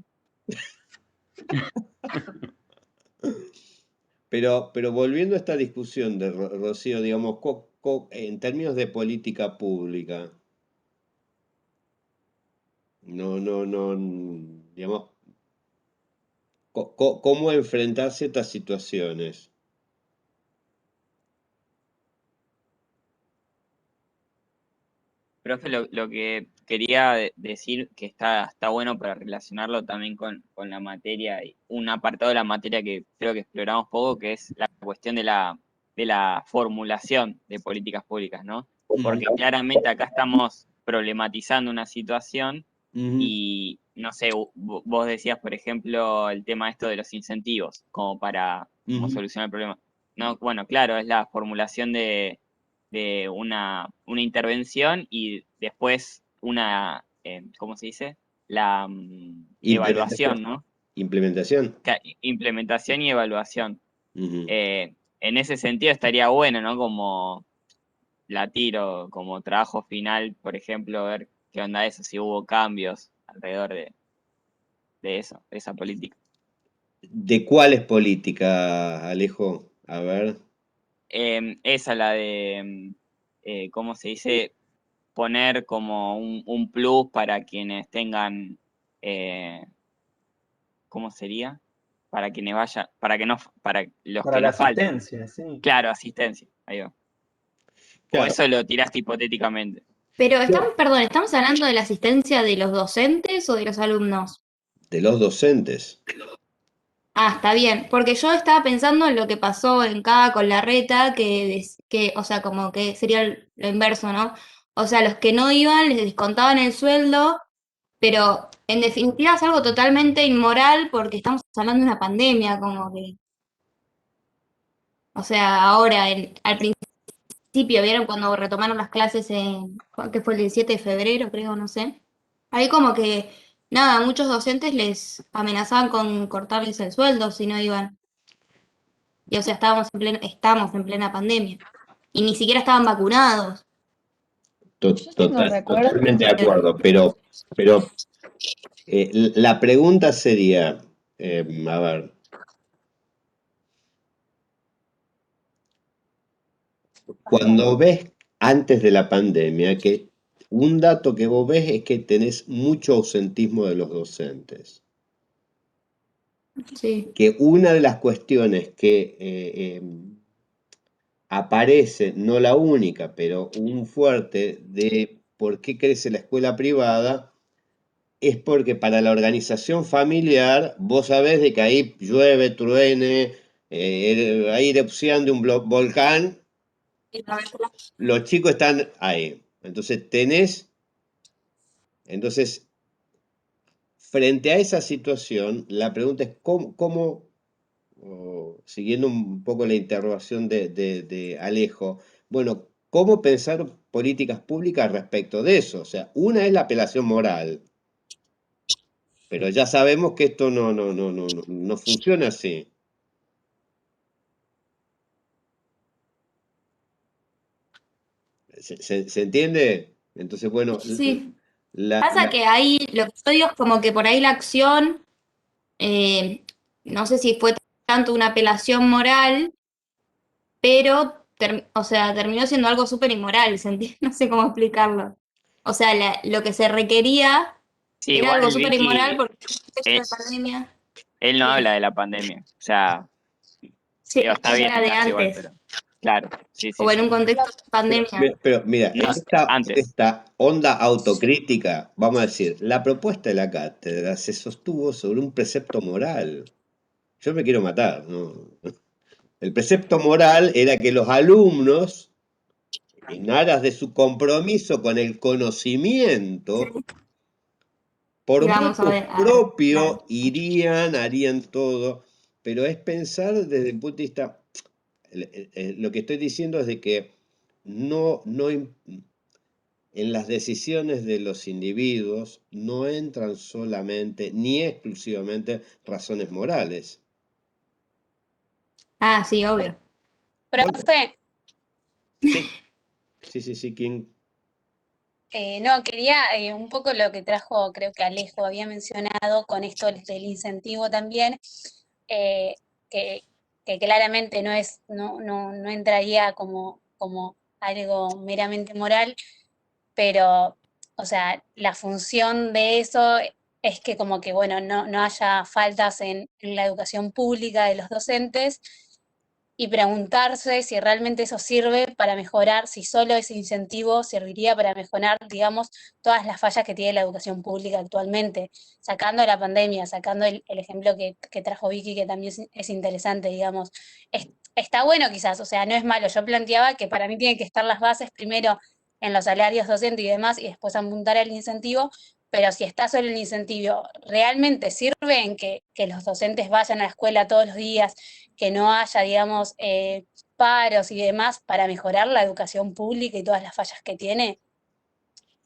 Pero volviendo a esta discusión de Rocío, digamos, en términos de política pública, digamos, ¿cómo enfrentar ciertas situaciones? Profe, lo que quería decir que está bueno para relacionarlo también con la materia, y un apartado de la materia que creo que exploramos poco, que es la cuestión de la formulación de políticas públicas, ¿no? Porque claramente acá estamos problematizando una situación Ujú, y, no sé, vos decías, por ejemplo, el tema esto de los incentivos, como para como ujú. solucionar el problema. No, bueno, claro, es la formulación de una intervención y después una, ¿cómo se dice? La evaluación, Implementación. ¿no? Implementación. Implementación y evaluación. Ujú. En ese sentido estaría bueno, ¿no? Como la tiro, como trabajo final, por ejemplo, ver qué onda eso, si hubo cambios alrededor de eso, de esa política. ¿De cuáles políticas, Alejo? A ver. Esa, la de, ¿cómo se dice? Poner como un plus para quienes tengan, ¿cómo sería? Para quienes vaya, para que no, para los Para que la nos falten. asistencia, sí. Claro, asistencia, ahí va. O Claro, eso lo tiraste hipotéticamente. Pero estamos, perdón, ¿estamos hablando de la asistencia de los docentes o de los alumnos? de los docentes. Ah, está bien, porque yo estaba pensando en lo que pasó en Cava con Larreta, que, o sea, como que sería lo inverso, ¿no? O sea, los que no iban les descontaban el sueldo, pero en definitiva es algo totalmente inmoral porque estamos hablando de una pandemia, como que, o sea, ahora, al principio, ¿vieron cuando retomaron las clases que fue el 17 de febrero, creo, no sé? Ahí como que, nada, muchos docentes les amenazaban con cortarles el sueldo si no iban. Y o sea, estamos en plena pandemia. Y ni siquiera estaban vacunados. yo tengo recuerdos. Totalmente de acuerdo, pero la pregunta sería, a ver, cuando ves antes de la pandemia, que un dato que vos ves es que tenés mucho ausentismo de los docentes, Sí. que una de las cuestiones que aparece, no la única, pero un fuerte de por qué crece la escuela privada, es porque para la organización familiar, vos sabés de que ahí llueve, truene, hay erupción de un volcán, los chicos están ahí. Entonces, frente a esa situación, la pregunta es siguiendo un poco la interrogación de Alejo, bueno, ¿cómo pensar políticas públicas respecto de eso? O sea, una es la apelación moral, pero ya sabemos que esto no funciona así. ¿Se entiende? Entonces, bueno, Sí. la, Pasa la- que ahí, lo que yo digo es como que por ahí la acción, no sé si fue tanto una apelación moral, pero, o sea, terminó siendo algo súper inmoral, ¿se entiende? No sé cómo explicarlo. O sea, lo que se requería Sí, era igual algo súper inmoral Vicky, porque en el contexto eh, de pandemia, él no habla de la pandemia. O sea, sí, está bien, era de nace igual, antes, pero claro, sí, sí, o en sí. un contexto de pandemia. pero mira, No, en antes. esta onda autocrítica, vamos a decir, la propuesta de la cátedra se sostuvo sobre un precepto moral. Yo me quiero matar, ¿no? El precepto moral era que los alumnos, en aras de su compromiso con el conocimiento, por Y vamos a motu ver, propio, claro. harían todo, pero es pensar desde el punto de vista, lo que estoy diciendo es de que en las decisiones de los individuos no entran solamente ni exclusivamente razones morales. Ah, sí, obvio. Bueno, Profe, sí, ¿quién? no, quería un poco lo que trajo, creo que Alejo había mencionado con esto del incentivo también, eh, que, que claramente no entraría como algo meramente moral, pero, o sea, la función de eso es que como que, bueno, no haya faltas en la educación pública de los docentes y preguntarse si realmente eso sirve para mejorar, si solo ese incentivo serviría para mejorar, digamos, todas las fallas que tiene la educación pública actualmente, sacando la pandemia, sacando el ejemplo que trajo Vicky, que también es interesante, digamos. Está bueno quizás, o sea, no es malo. Yo planteaba que para mí tienen que estar las bases primero en los salarios docentes y demás, y después apuntar al incentivo, pero si está solo el incentivo, ¿realmente sirve en que los docentes vayan a la escuela todos los días, que no haya, digamos, paros y demás para mejorar la educación pública y todas las fallas que tiene?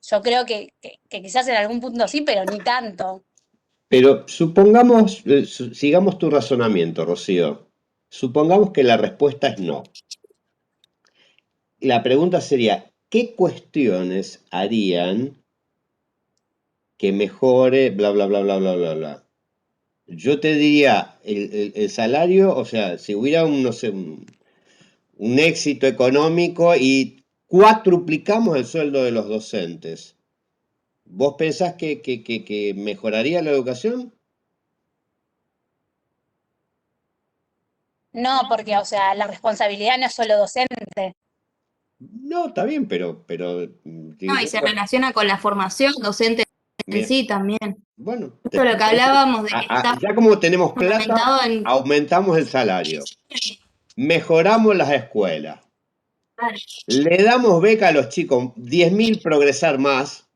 Yo creo que quizás en algún punto sí, pero ni tanto. Pero supongamos, sigamos tu razonamiento, Rocío. Supongamos que la respuesta es no. La pregunta sería, ¿qué cuestiones harían que mejore, bla, bla, bla, bla, bla, bla, bla? Yo te diría, el salario, o sea, si hubiera no sé, un éxito económico y cuatruplicamos el sueldo de los docentes, ¿vos pensás que mejoraría la educación? No, porque, o sea, la responsabilidad no es solo docente. No, está bien, pero No, y se relaciona con la formación docente en mira, sí también. bueno, Esto es lo que hablábamos de que está ya como tenemos plata, fundamentado en... aumentamos el salario, mejoramos las escuelas, Claro. le damos beca a los chicos, 10.000 progresar más.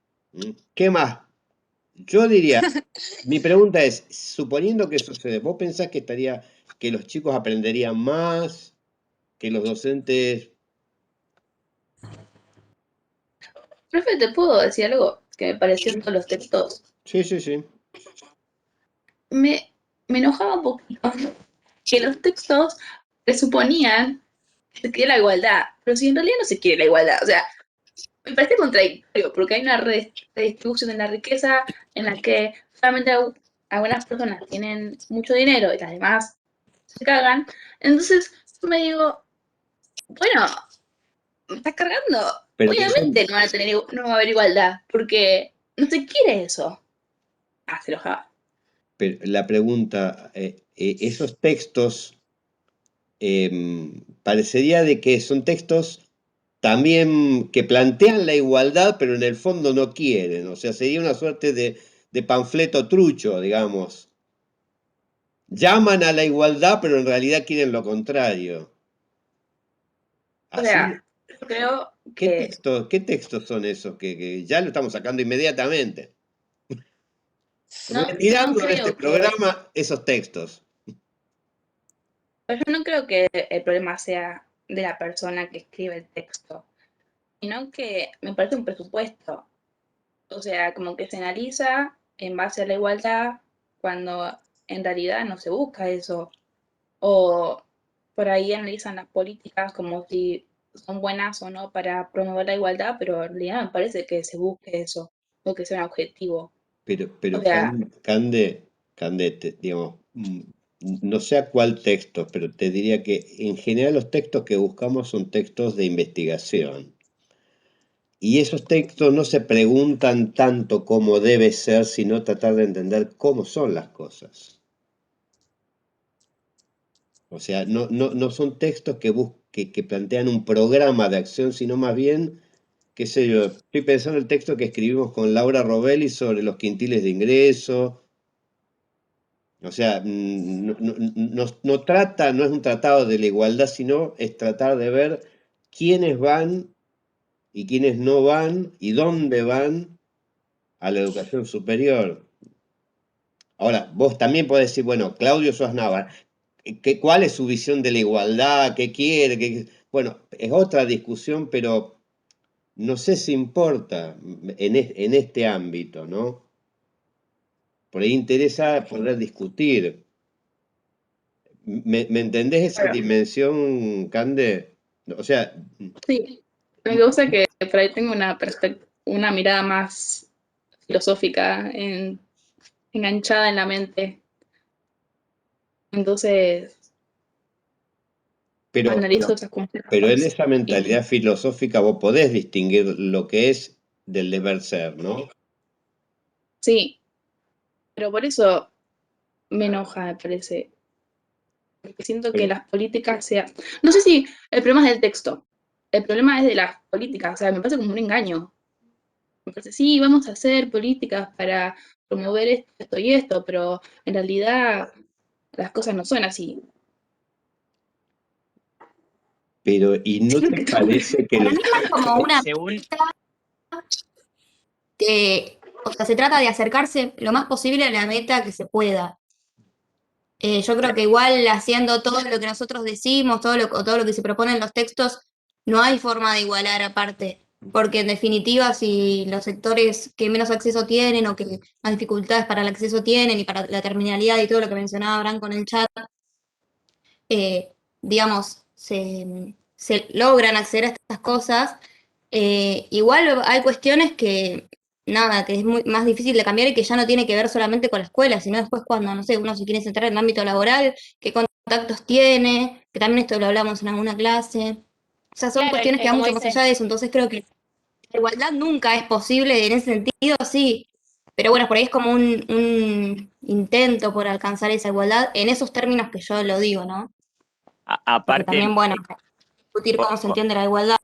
¿Qué más? Yo diría, mi pregunta es, suponiendo que sucede, ¿vos pensás que los chicos aprenderían más, que los docentes? Profe, ¿te puedo decir algo que me pareció en todos los textos? Sí. Me enojaba un poquito que los textos presuponían que se quiere la igualdad, pero si en realidad no se quiere la igualdad, o sea, me parece contradictorio, porque hay una redistribución de la riqueza en la que solamente algunas personas tienen mucho dinero y las demás se cagan. Entonces, yo me digo, bueno, me estás cargando. Pero que son, Obviamente no va a haber igualdad, porque no se quiere eso. Ah, se enojaba. pero la pregunta, esos textos, parecería de que son textos también que plantean la igualdad, pero en el fondo no quieren. O sea, sería una suerte de de panfleto trucho, digamos. Llaman a la igualdad, pero en realidad quieren lo contrario. O Así, sea, yo creo que ¿qué textos son esos que ya lo estamos sacando inmediatamente? no Retirando de este creo que programa esos textos. Pero yo no creo que el problema sea de la persona que escribe el texto, sino que me parece un presupuesto. O sea, como que se analiza en base a la igualdad cuando en realidad no se busca eso. O por ahí analizan las políticas como si son buenas o no para promover la igualdad, pero en realidad me parece que se busque eso, o que sea un objetivo. Pero O sea, Cande, digamos, no sé a cuál texto, pero te diría que en general los textos que buscamos son textos de investigación. Y esos textos no se preguntan tanto cómo debe ser, sino tratar de entender cómo son las cosas. O sea, no son textos que plantean un programa de acción, sino más bien, qué sé yo, estoy pensando en el texto que escribimos con Laura Robelli sobre los quintiles de ingreso. O sea, no es un tratado de la igualdad, sino es tratar de ver quiénes van y quiénes no van y dónde van a la educación superior. Ahora, vos también podés decir, bueno, Claudio Suaznavar, ¿cuál es su visión de la igualdad? ¿Qué quiere? Bueno, es otra discusión, pero no sé si importa en este ámbito, ¿no? Por ahí interesa poder discutir. ¿Me entendés esa claro, dimensión, Cande? O sea, sí. Me gusta que por ahí tengo una mirada más filosófica, enganchada en la mente. Entonces, pero, analizo otras pero en cosas. esa mentalidad filosófica vos podés distinguir lo que es del deber ser, ¿no? Sí, pero por eso me enoja, me parece. Porque siento que Pero, las políticas sean. No sé si el problema es del texto. El problema es de las políticas. O sea, me parece como un engaño. Me parece, sí, vamos a hacer políticas para promover esto y esto, pero en realidad las cosas no son así. ¿y no te parece que Para los... mí es más como una Según, que, o sea, se trata de acercarse lo más posible a la meta que se pueda. Yo creo que igual haciendo todo lo que nosotros decimos, todo lo que se propone en los textos, no hay forma de igualar aparte. Porque en definitiva, si los sectores que menos acceso tienen o que más dificultades para el acceso tienen y para la terminalidad y todo lo que mencionaba Abraham con el chat, digamos, se logran acceder a estas cosas, igual hay cuestiones que, nada, que es más difícil de cambiar y que ya no tiene que ver solamente con la escuela, sino después cuando, no sé, uno se quiere centrar en el ámbito laboral, qué contactos tiene, que también esto lo hablamos en alguna clase. O sea, son Claro, cuestiones que van como mucho más dice, allá de eso, entonces creo que la igualdad nunca es posible en ese sentido, sí. Pero bueno, por ahí es como un intento por alcanzar esa igualdad en esos términos que yo lo digo, ¿no? Porque aparte, también, bueno, discutir cómo se entiende la igualdad.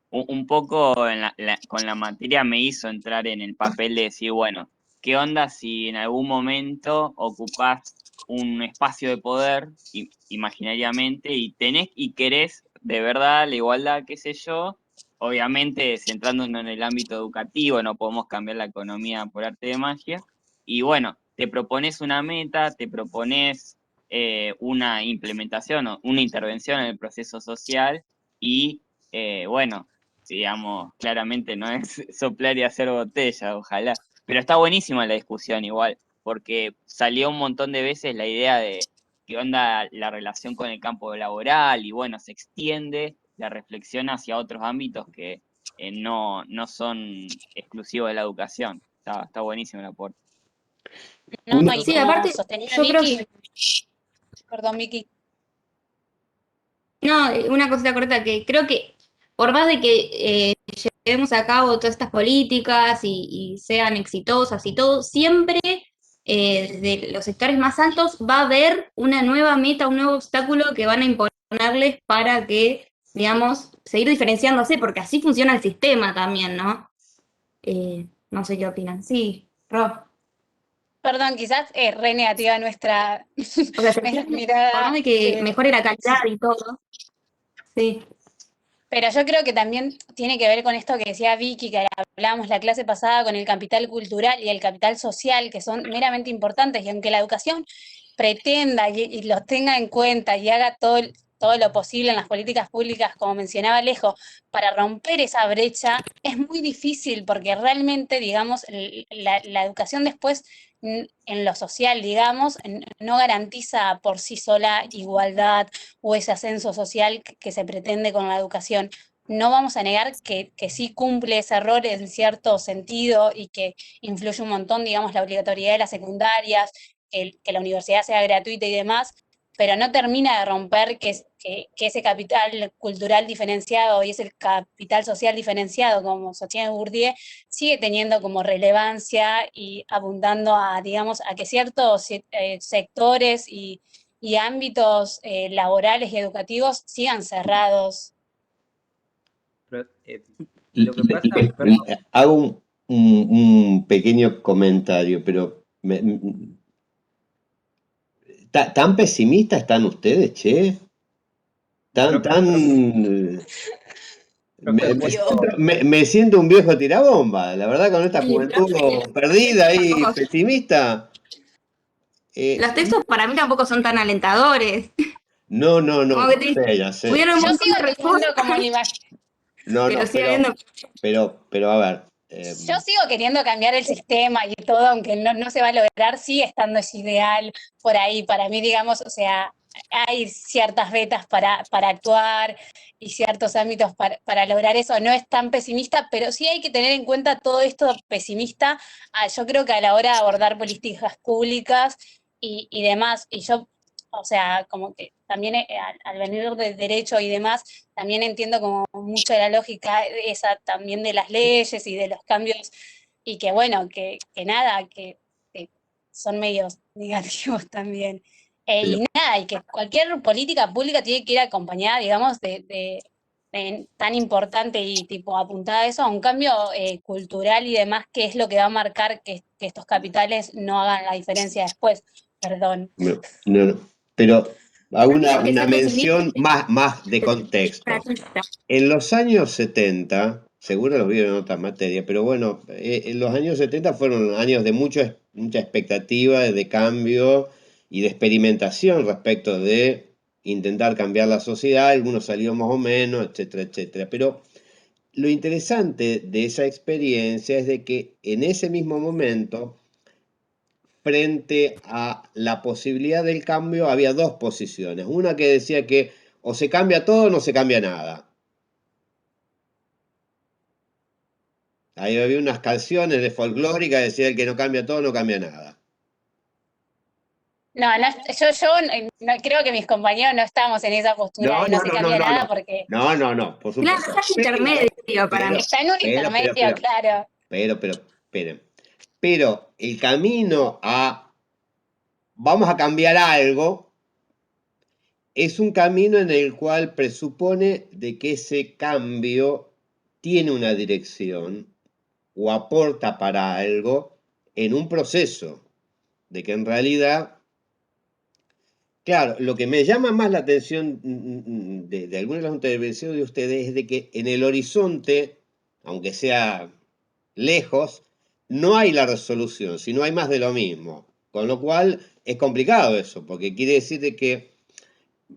un poco con la materia me hizo entrar en el papel de decir, bueno, ¿qué onda si en algún momento ocupás un espacio de poder imaginariamente y tenés y querés de verdad la igualdad, qué sé yo? Obviamente centrándonos en el ámbito educativo, no podemos cambiar la economía por arte de magia. Y bueno, te propones una meta, te propones una implementación o una intervención en el proceso social y bueno, digamos, claramente no es soplar y hacer botella, ojalá. Pero está buenísima la discusión igual, porque salió un montón de veces la idea de qué onda la relación con el campo laboral y bueno, se extiende la reflexión hacia otros ámbitos que no son exclusivos de la educación. Está buenísimo el aporte. no, Una- y Sí, como aparte, sostenía yo creo Vicky, que, perdón, Vicky, no, una cosita corta, que creo que por más de que llevemos a cabo todas estas políticas y sean exitosas y todo, siempre desde los sectores más altos va a haber una nueva meta, un nuevo obstáculo que van a imponerles para que, digamos, seguir diferenciándose, porque así funciona el sistema también, ¿no? No sé qué opinan. Sí. Ro. Perdón, quizás es re negativa nuestra, O sea, se nuestra entiende, por mirada, más de que mejore la calidad sí. y todo. Sí. Pero yo creo que también tiene que ver con esto que decía Vicky, que hablábamos la clase pasada, con el capital cultural y el capital social, que son meramente importantes, y aunque la educación pretenda y los tenga en cuenta y haga todo lo posible en las políticas públicas, como mencionaba Alejo, para romper esa brecha, es muy difícil porque realmente, digamos, la educación después en lo social, digamos, no garantiza por sí sola igualdad o ese ascenso social que se pretende con la educación. No vamos a negar que sí cumple ese error en cierto sentido y que influye un montón, digamos, la obligatoriedad de las secundarias, que la universidad sea gratuita y demás, pero no termina de romper que ese capital cultural diferenciado y ese capital social diferenciado, como sostiene Bourdieu, sigue teniendo como relevancia y apuntando a, digamos, a que ciertos sectores y ámbitos laborales y educativos sigan cerrados. Pero, lo que pasa, perdón, Hago un pequeño comentario, pero ¿tan pesimistas están ustedes, che? Tan, profe, tan... profe, Me ¿puedo? siento, me siento un viejo tirabomba, la verdad, con esta Sí, juventud profe, perdida y tampoco- pesimista. los textos para mí tampoco son tan alentadores. No, Como que te ya sé. tuvieron un Yo montón sigo de teniendo respuestas, como la imagen. No, pero sigue habiendo. pero a ver, Yo sigo queriendo cambiar el sistema y todo, aunque no se va a lograr, sigue estando ese ideal por ahí. Para mí, digamos, o sea, hay ciertas vetas para actuar y ciertos ámbitos para lograr eso. No es tan pesimista, pero sí hay que tener en cuenta todo esto pesimista, yo creo que a la hora de abordar políticas públicas y demás. Y yo, o sea, como que también al venir del derecho y demás, también entiendo como mucho de la lógica esa también de las leyes y de los cambios, y que bueno, que nada, que son medios negativos también. pero, Y nada, y que cualquier política pública tiene que ir acompañada, digamos, de tan importante y tipo apuntada a eso, a un cambio cultural y demás, que es lo que va a marcar que estos capitales no hagan la diferencia después. Perdón. no, pero hago Digo que una ser pesimista mención más de contexto. es En los años 70, seguro los vieron en otras materias, pero bueno, en los años 70 fueron años de mucha expectativa, de cambio y de experimentación respecto de intentar cambiar la sociedad, algunos salieron más o menos, etcétera, etcétera. Pero lo interesante de esa experiencia es de que en ese mismo momento, frente a la posibilidad del cambio, había dos posiciones. Una que decía que o se cambia todo o no se cambia nada. Ahí había unas canciones de folclórica que decía el que no cambia todo no cambia nada. No, no, creo que mis compañeros no estamos en esa postura de no se cambia nada porque No, por claro, supuesto. es intermedio para mí. está en un intermedio, claro. Esperen. Pero el camino a vamos a cambiar algo es un camino en el cual presupone de que ese cambio tiene una dirección o aporta para algo en un proceso, de que en realidad, claro, lo que me llama más la atención de algunas de las intervenciones de ustedes es de que en el horizonte, aunque sea lejos, no hay la resolución, sino hay más de lo mismo. Con lo cual es complicado eso, porque quiere decir de que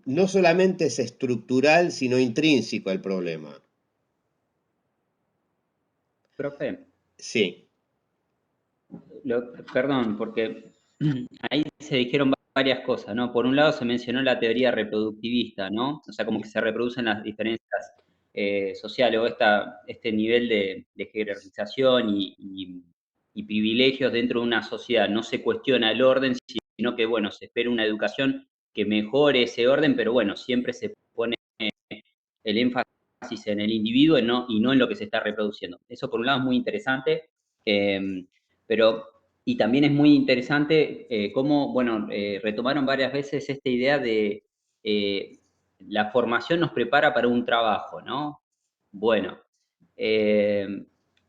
no solamente es estructural, sino intrínseco el problema. profe, Sí. perdón, porque ahí se dijeron varias cosas, ¿no? Por un lado se mencionó la teoría reproductivista, ¿no? O sea, como que se reproducen las diferencias sociales o este nivel de jerarquización y privilegios dentro de una sociedad. No se cuestiona el orden, sino que, bueno, se espera una educación que mejore ese orden, pero bueno, siempre se pone el énfasis en el individuo y no en lo que se está reproduciendo. Eso por un lado es muy interesante, pero y también es muy interesante cómo, bueno, retomaron varias veces esta idea de la formación nos prepara para un trabajo, ¿no? Bueno,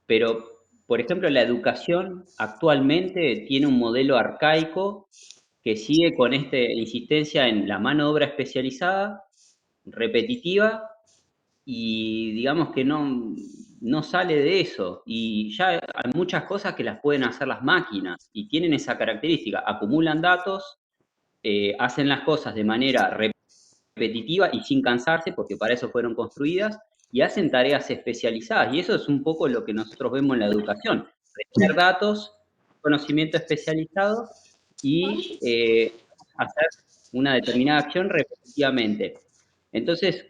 pero por ejemplo, la educación actualmente tiene un modelo arcaico que sigue con esta insistencia en la mano de obra especializada, repetitiva, y digamos que no sale de eso. Y ya hay muchas cosas que las pueden hacer las máquinas y tienen esa característica, acumulan datos, hacen las cosas de manera repetitiva y sin cansarse, porque para eso fueron construidas, y hacen tareas especializadas. Y eso es un poco lo que nosotros vemos en la educación, retener datos, conocimiento especializado y hacer una determinada acción repetitivamente. Entonces,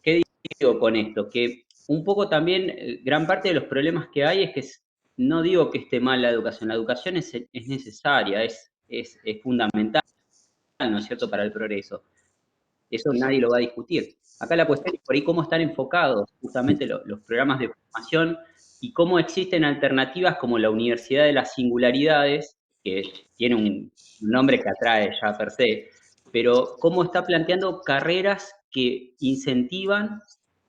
¿qué digo con esto? Que un poco también, gran parte de los problemas que hay es que no digo que esté mal la educación es necesaria, es fundamental, ¿no es cierto?, para el progreso. Eso nadie lo va a discutir. Acá la cuestión es por ahí cómo están enfocados justamente los programas de formación y cómo existen alternativas como la Universidad de las Singularidades, que tiene un nombre que atrae ya per se, pero cómo está planteando carreras que incentivan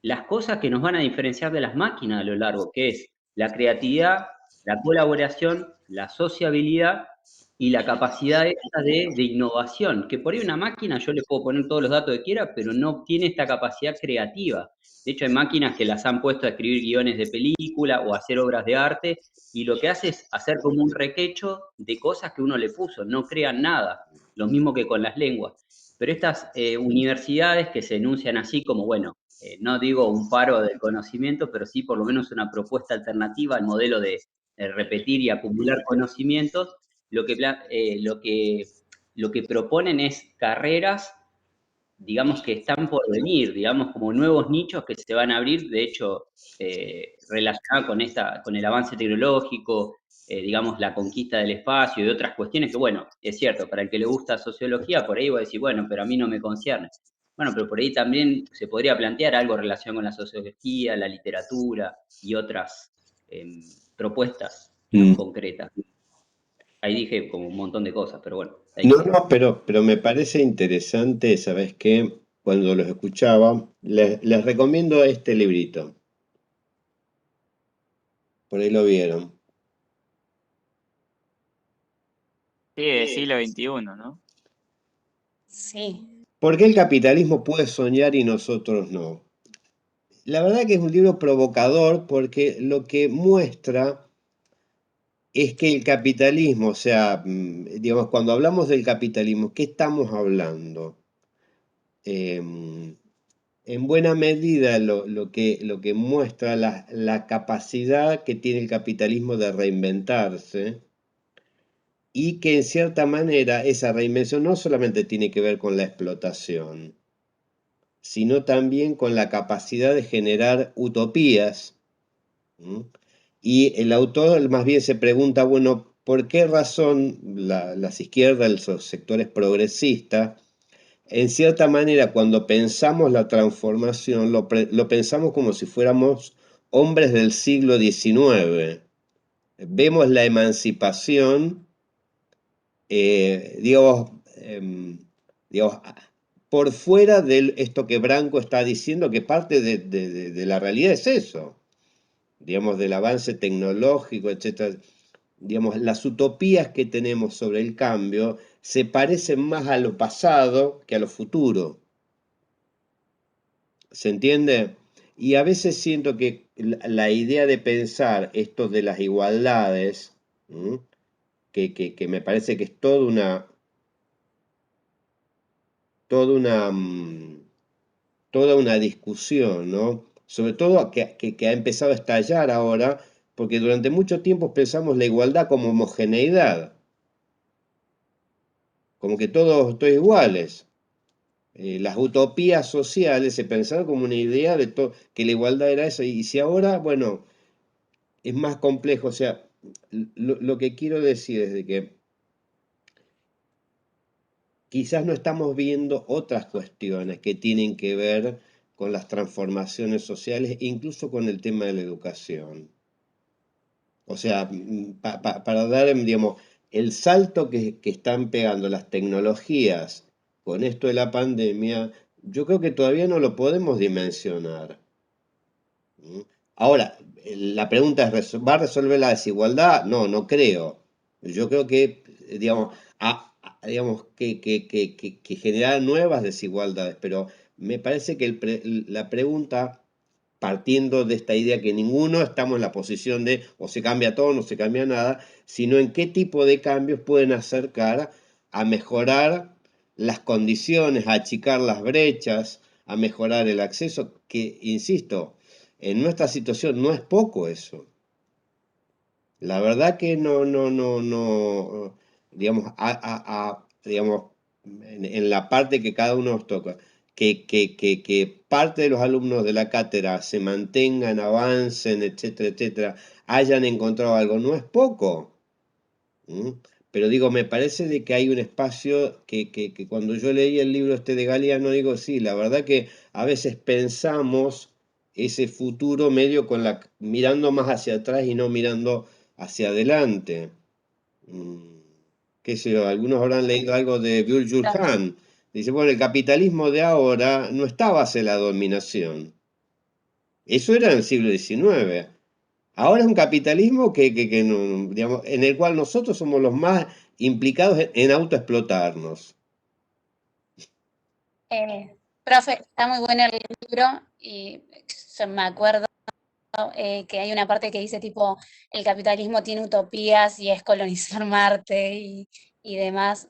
las cosas que nos van a diferenciar de las máquinas a lo largo, que es la creatividad, la colaboración, la sociabilidad y la capacidad esta de innovación, que por ahí una máquina yo le puedo poner todos los datos que quiera, pero no tiene esta capacidad creativa. De hecho, hay máquinas que las han puesto a escribir guiones de película o a hacer obras de arte, y lo que hace es hacer como un requecho de cosas que uno le puso, no crean nada, lo mismo que con las lenguas. Pero estas universidades que se enuncian así como, bueno, no digo un faro del conocimiento, pero sí por lo menos una propuesta alternativa al modelo de repetir y acumular conocimientos, lo que proponen es carreras, digamos, que están por venir, digamos, como nuevos nichos que se van a abrir, de hecho, relacionados con el avance tecnológico, digamos, la conquista del espacio y otras cuestiones que, bueno, es cierto, para el que le gusta sociología, por ahí va a decir, bueno, pero a mí no me concierne. Bueno, pero por ahí también se podría plantear algo relacionado con la sociología, la literatura y otras propuestas concretas. Ahí dije como un montón de cosas, pero bueno. No, pero me parece interesante, ¿sabes qué? Cuando los escuchaba, les recomiendo este librito. Por ahí lo vieron. Sí, del siglo XXI, ¿no? Sí. ¿Por qué el capitalismo puede soñar y nosotros no? La verdad que es un libro provocador porque lo que muestra es que el capitalismo, o sea, digamos, cuando hablamos del capitalismo, ¿qué estamos hablando? En buena medida lo que muestra la capacidad que tiene el capitalismo de reinventarse y que en cierta manera esa reinvención no solamente tiene que ver con la explotación, sino también con la capacidad de generar utopías. Y el autor más bien se pregunta, bueno, ¿por qué razón las izquierdas, los sectores progresistas, en cierta manera cuando pensamos la transformación, lo pensamos como si fuéramos hombres del siglo XIX? Vemos la emancipación, digamos, por fuera de esto que Branco está diciendo, que parte de la realidad es eso, digamos, del avance tecnológico, etc. Digamos, las utopías que tenemos sobre el cambio se parecen más a lo pasado que a lo futuro. ¿Se entiende? Y a veces siento que la idea de pensar esto de las igualdades, que me parece que es toda una discusión, ¿no? Sobre todo que ha empezado a estallar ahora, porque durante mucho tiempo pensamos la igualdad como homogeneidad, como que todos iguales. Las utopías sociales se pensaron como una idea de que la igualdad era eso, y si ahora, bueno, es más complejo, o sea, lo que quiero decir es de que quizás no estamos viendo otras cuestiones que tienen que ver con las transformaciones sociales, incluso con el tema de la educación. O sea, para dar, digamos, el salto que están pegando las tecnologías con esto de la pandemia, yo creo que todavía no lo podemos dimensionar. Ahora, la pregunta es, ¿va a resolver la desigualdad? No, no creo. Yo creo que, digamos, digamos que generar nuevas desigualdades, pero me parece que la pregunta, partiendo de esta idea que ninguno estamos en la posición de o se cambia todo o no se cambia nada, sino en qué tipo de cambios pueden acercar a mejorar las condiciones, a achicar las brechas, a mejorar el acceso, que, insisto, en nuestra situación no es poco eso. La verdad que no, digamos, digamos, en la parte que cada uno nos toca, que parte de los alumnos de la cátedra se mantengan, avancen, etcétera, etcétera, hayan encontrado algo, no es poco. ¿Mm? Pero digo, me parece de que hay un espacio que cuando yo leí el libro este de Galeano, digo, sí, la verdad que a veces pensamos ese futuro medio mirando más hacia atrás y no mirando hacia adelante. Qué sé yo, algunos habrán leído algo de Byung-Chul Han. Dice, bueno, el capitalismo de ahora no está a base de la dominación. Eso era en el siglo XIX. Ahora es un capitalismo que digamos, en el cual nosotros somos los más implicados en autoexplotarnos. Profe, está muy bueno el libro y yo me acuerdo que hay una parte que dice tipo, el capitalismo tiene utopías y es colonizar Marte y demás.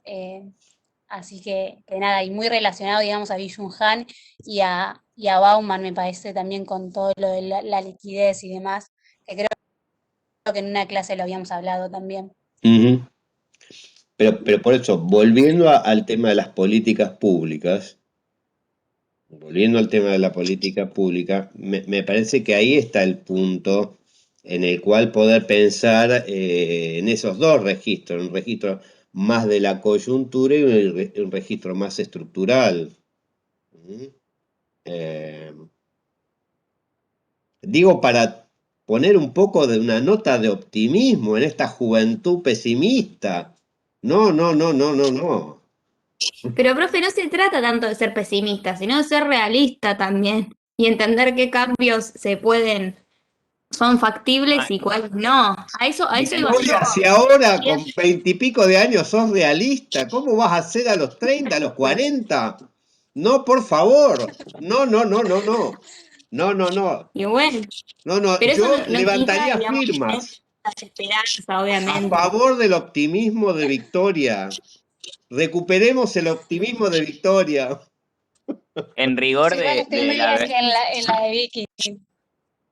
Así que nada, y muy relacionado, digamos, a Byung-Chul Han y a Bauman, me parece, también con todo lo de la liquidez y demás, que creo que en una clase lo habíamos hablado también. Ujú. Pero por eso, volviendo al tema de las políticas públicas, volviendo al tema de la política pública, me parece que ahí está el punto en el cual poder pensar en esos dos registros, un registro más de la coyuntura y un registro más estructural. ¿Mm? Eh, Digo, para poner un poco de una nota de optimismo en esta juventud pesimista. No, no, no, no, no, no. Pero, profe, no se trata tanto de ser pesimista, sino de ser realista también y entender qué cambios son factibles y cuáles no. A eso iba yo. Julia, si ahora con 20 y pico de años sos realista, ¿cómo vas a ser a los 30, a los 40? No, por favor. No, no, no, no, no. No, no, no. Y bueno, No, no. pero eso Yo no quita, levantaría digamos, firmas la esperanza, a obviamente. favor del optimismo de Victoria. Recuperemos el optimismo de Victoria. En rigor Yo igual estoy muy en la de Vicky.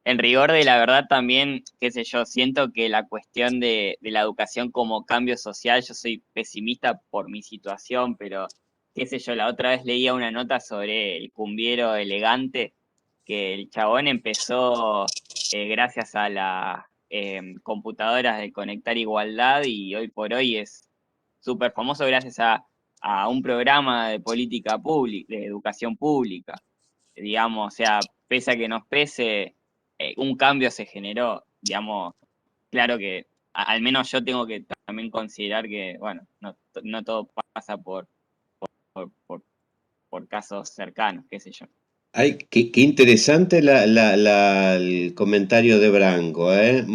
en rigor de la verdad también, qué sé yo, siento que la cuestión de la educación como cambio social, yo soy pesimista por mi situación, pero qué sé yo, la otra vez leía una nota sobre el cumbiero elegante, que el chabón empezó gracias a las computadoras de Conectar Igualdad y hoy por hoy es súper famoso gracias a un programa de política pública, de educación pública, digamos, o sea, pese a que nos pese, un cambio se generó, digamos, claro que al menos yo tengo que también considerar que, bueno, no todo pasa por, por casos cercanos, qué sé yo. Ay, qué interesante el comentario de Branco, ¿eh?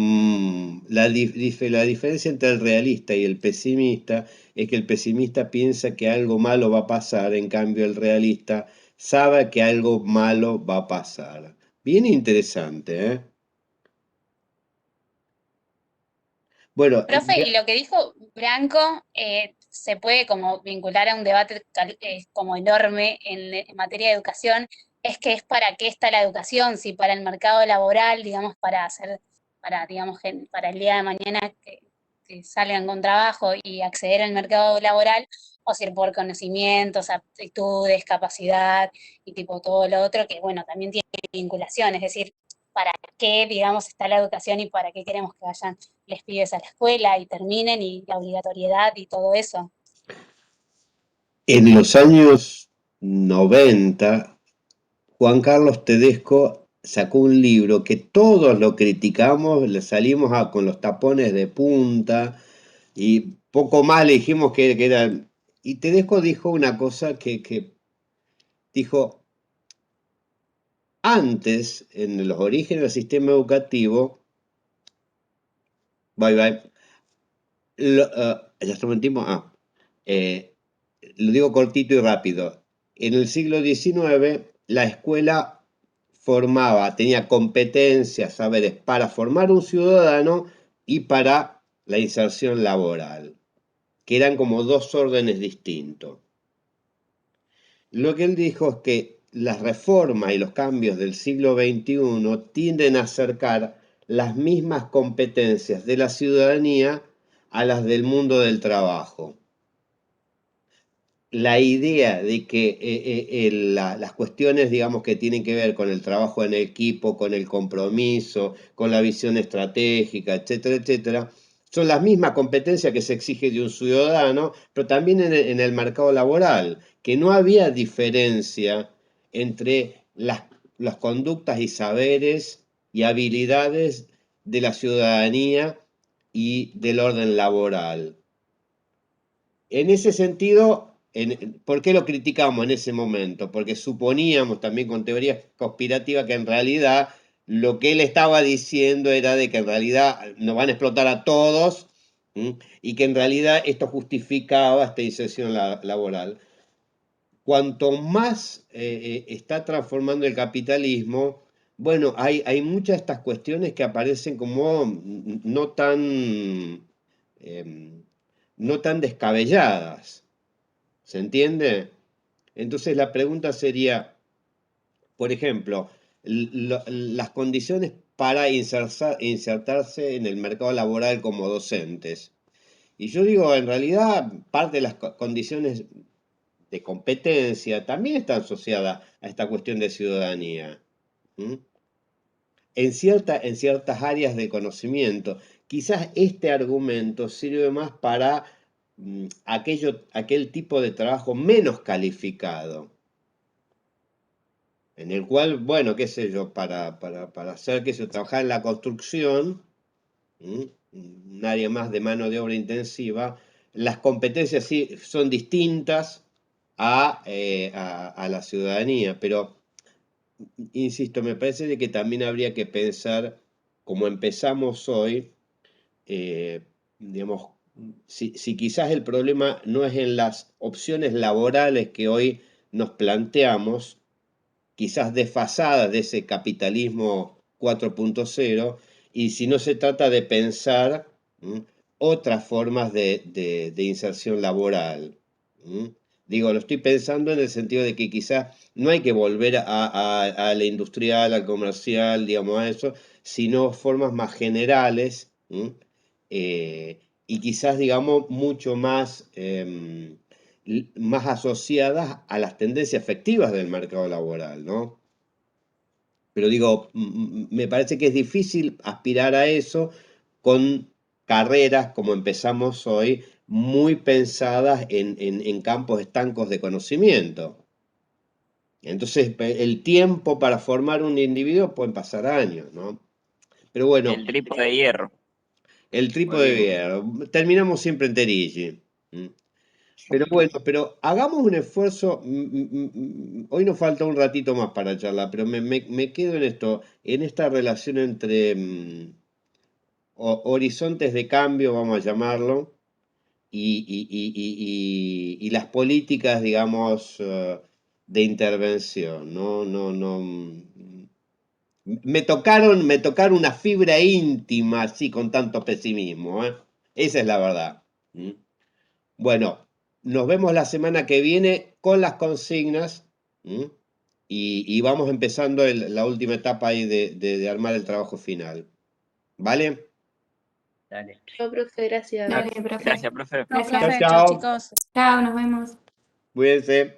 La diferencia entre el realista y el pesimista es que el pesimista piensa que algo malo va a pasar, en cambio el realista sabe que algo malo va a pasar. Bien interesante, ¿eh? Bueno, Profe, y lo que dijo Branco se puede como vincular a un debate como enorme en materia de educación, es que es para qué está la educación, si para el mercado laboral, digamos, digamos, para el día de mañana que salgan con trabajo y acceder al mercado laboral, o si por conocimientos, aptitudes, capacidad y tipo todo lo otro, que bueno, también tiene vinculación, es decir, para qué, digamos, está la educación y para qué queremos que vayan les pibes a la escuela y terminen y la obligatoriedad y todo eso. en los años 90, Juan Carlos Tedesco sacó un libro que todos lo criticamos, le salimos con los tapones de punta y poco más le dijimos que era... Y Tedesco dijo una cosa que dijo, Antes, en los orígenes del sistema educativo, ya estamos en tiempo. Lo digo cortito y rápido. En el siglo XIX, la escuela tenía competencias, saberes para formar un ciudadano y para la inserción laboral, que eran como dos órdenes distintos. Lo que él dijo es que las reformas y los cambios del siglo XXI tienden a acercar las mismas competencias de la ciudadanía a las del mundo del trabajo. La idea de que las cuestiones, digamos, que tienen que ver con el trabajo en equipo, con el compromiso, con la visión estratégica, etcétera, etcétera, son las mismas competencias que se exige de un ciudadano, pero también en el mercado laboral, que no había diferencia entre las conductas y saberes y habilidades de la ciudadanía y del orden laboral. En ese sentido, ¿por qué lo criticamos en ese momento? Porque suponíamos también con teorías conspirativas que en realidad lo que él estaba diciendo era de que en realidad nos van a explotar a todos, ¿m? Y que en realidad esto justificaba esta inserción laboral. Cuanto más está transformando el capitalismo, bueno, hay muchas de estas cuestiones que aparecen como em, no tan descabelladas. ¿Se entiende? Entonces la pregunta sería, por ejemplo, las condiciones para insertarse en el mercado laboral como docentes. Y yo digo, en realidad, parte de las condiciones de competencia también está asociada a esta cuestión de ciudadanía. ¿Mm? En ciertas áreas de conocimiento. Quizás este argumento sirve más para aquel tipo de trabajo menos calificado, en el cual, bueno, qué sé yo, para hacer, qué sé yo, trabajar en la construcción, un área más de mano de obra intensiva, las competencias sí son distintas a la ciudadanía, pero insisto, me parece de que también habría que pensar, como empezamos hoy, digamos, si quizás el problema no es en las opciones laborales que hoy nos planteamos, quizás desfasadas de ese capitalismo 4.0, y si no se trata de pensar otras formas de inserción laboral. Digo, lo estoy pensando en el sentido de que quizás no hay que volver a la industrial, al comercial, digamos, a eso, sino formas más generales y quizás, digamos, mucho más, más asociadas a las tendencias efectivas del mercado laboral, ¿no? Pero digo, me parece que es difícil aspirar a eso con carreras como empezamos hoy, muy pensadas en campos estancos de conocimiento. Entonces, el tiempo para formar un individuo pueden pasar años, ¿no? Pero bueno, El trípode de hierro. el trípode de hierro. Terminamos siempre en Terigi. Pero bueno, pero hagamos un esfuerzo. Hoy nos falta un ratito más para charlar, pero me quedo en esto, en esta relación entre horizontes de cambio, vamos a llamarlo, y las políticas, digamos, de intervención. Me tocaron una fibra íntima así con tanto pesimismo, ¿eh? Esa es la verdad. Bueno, nos vemos la semana que viene con las consignas y vamos empezando la última etapa ahí de armar el trabajo final. ¿Vale? Dale. Chao, profe, gracias. Dale, profe. Gracias, profe. No, Gracias. profe, Chao, chao. chicos. Chao, nos vemos. Cuídense.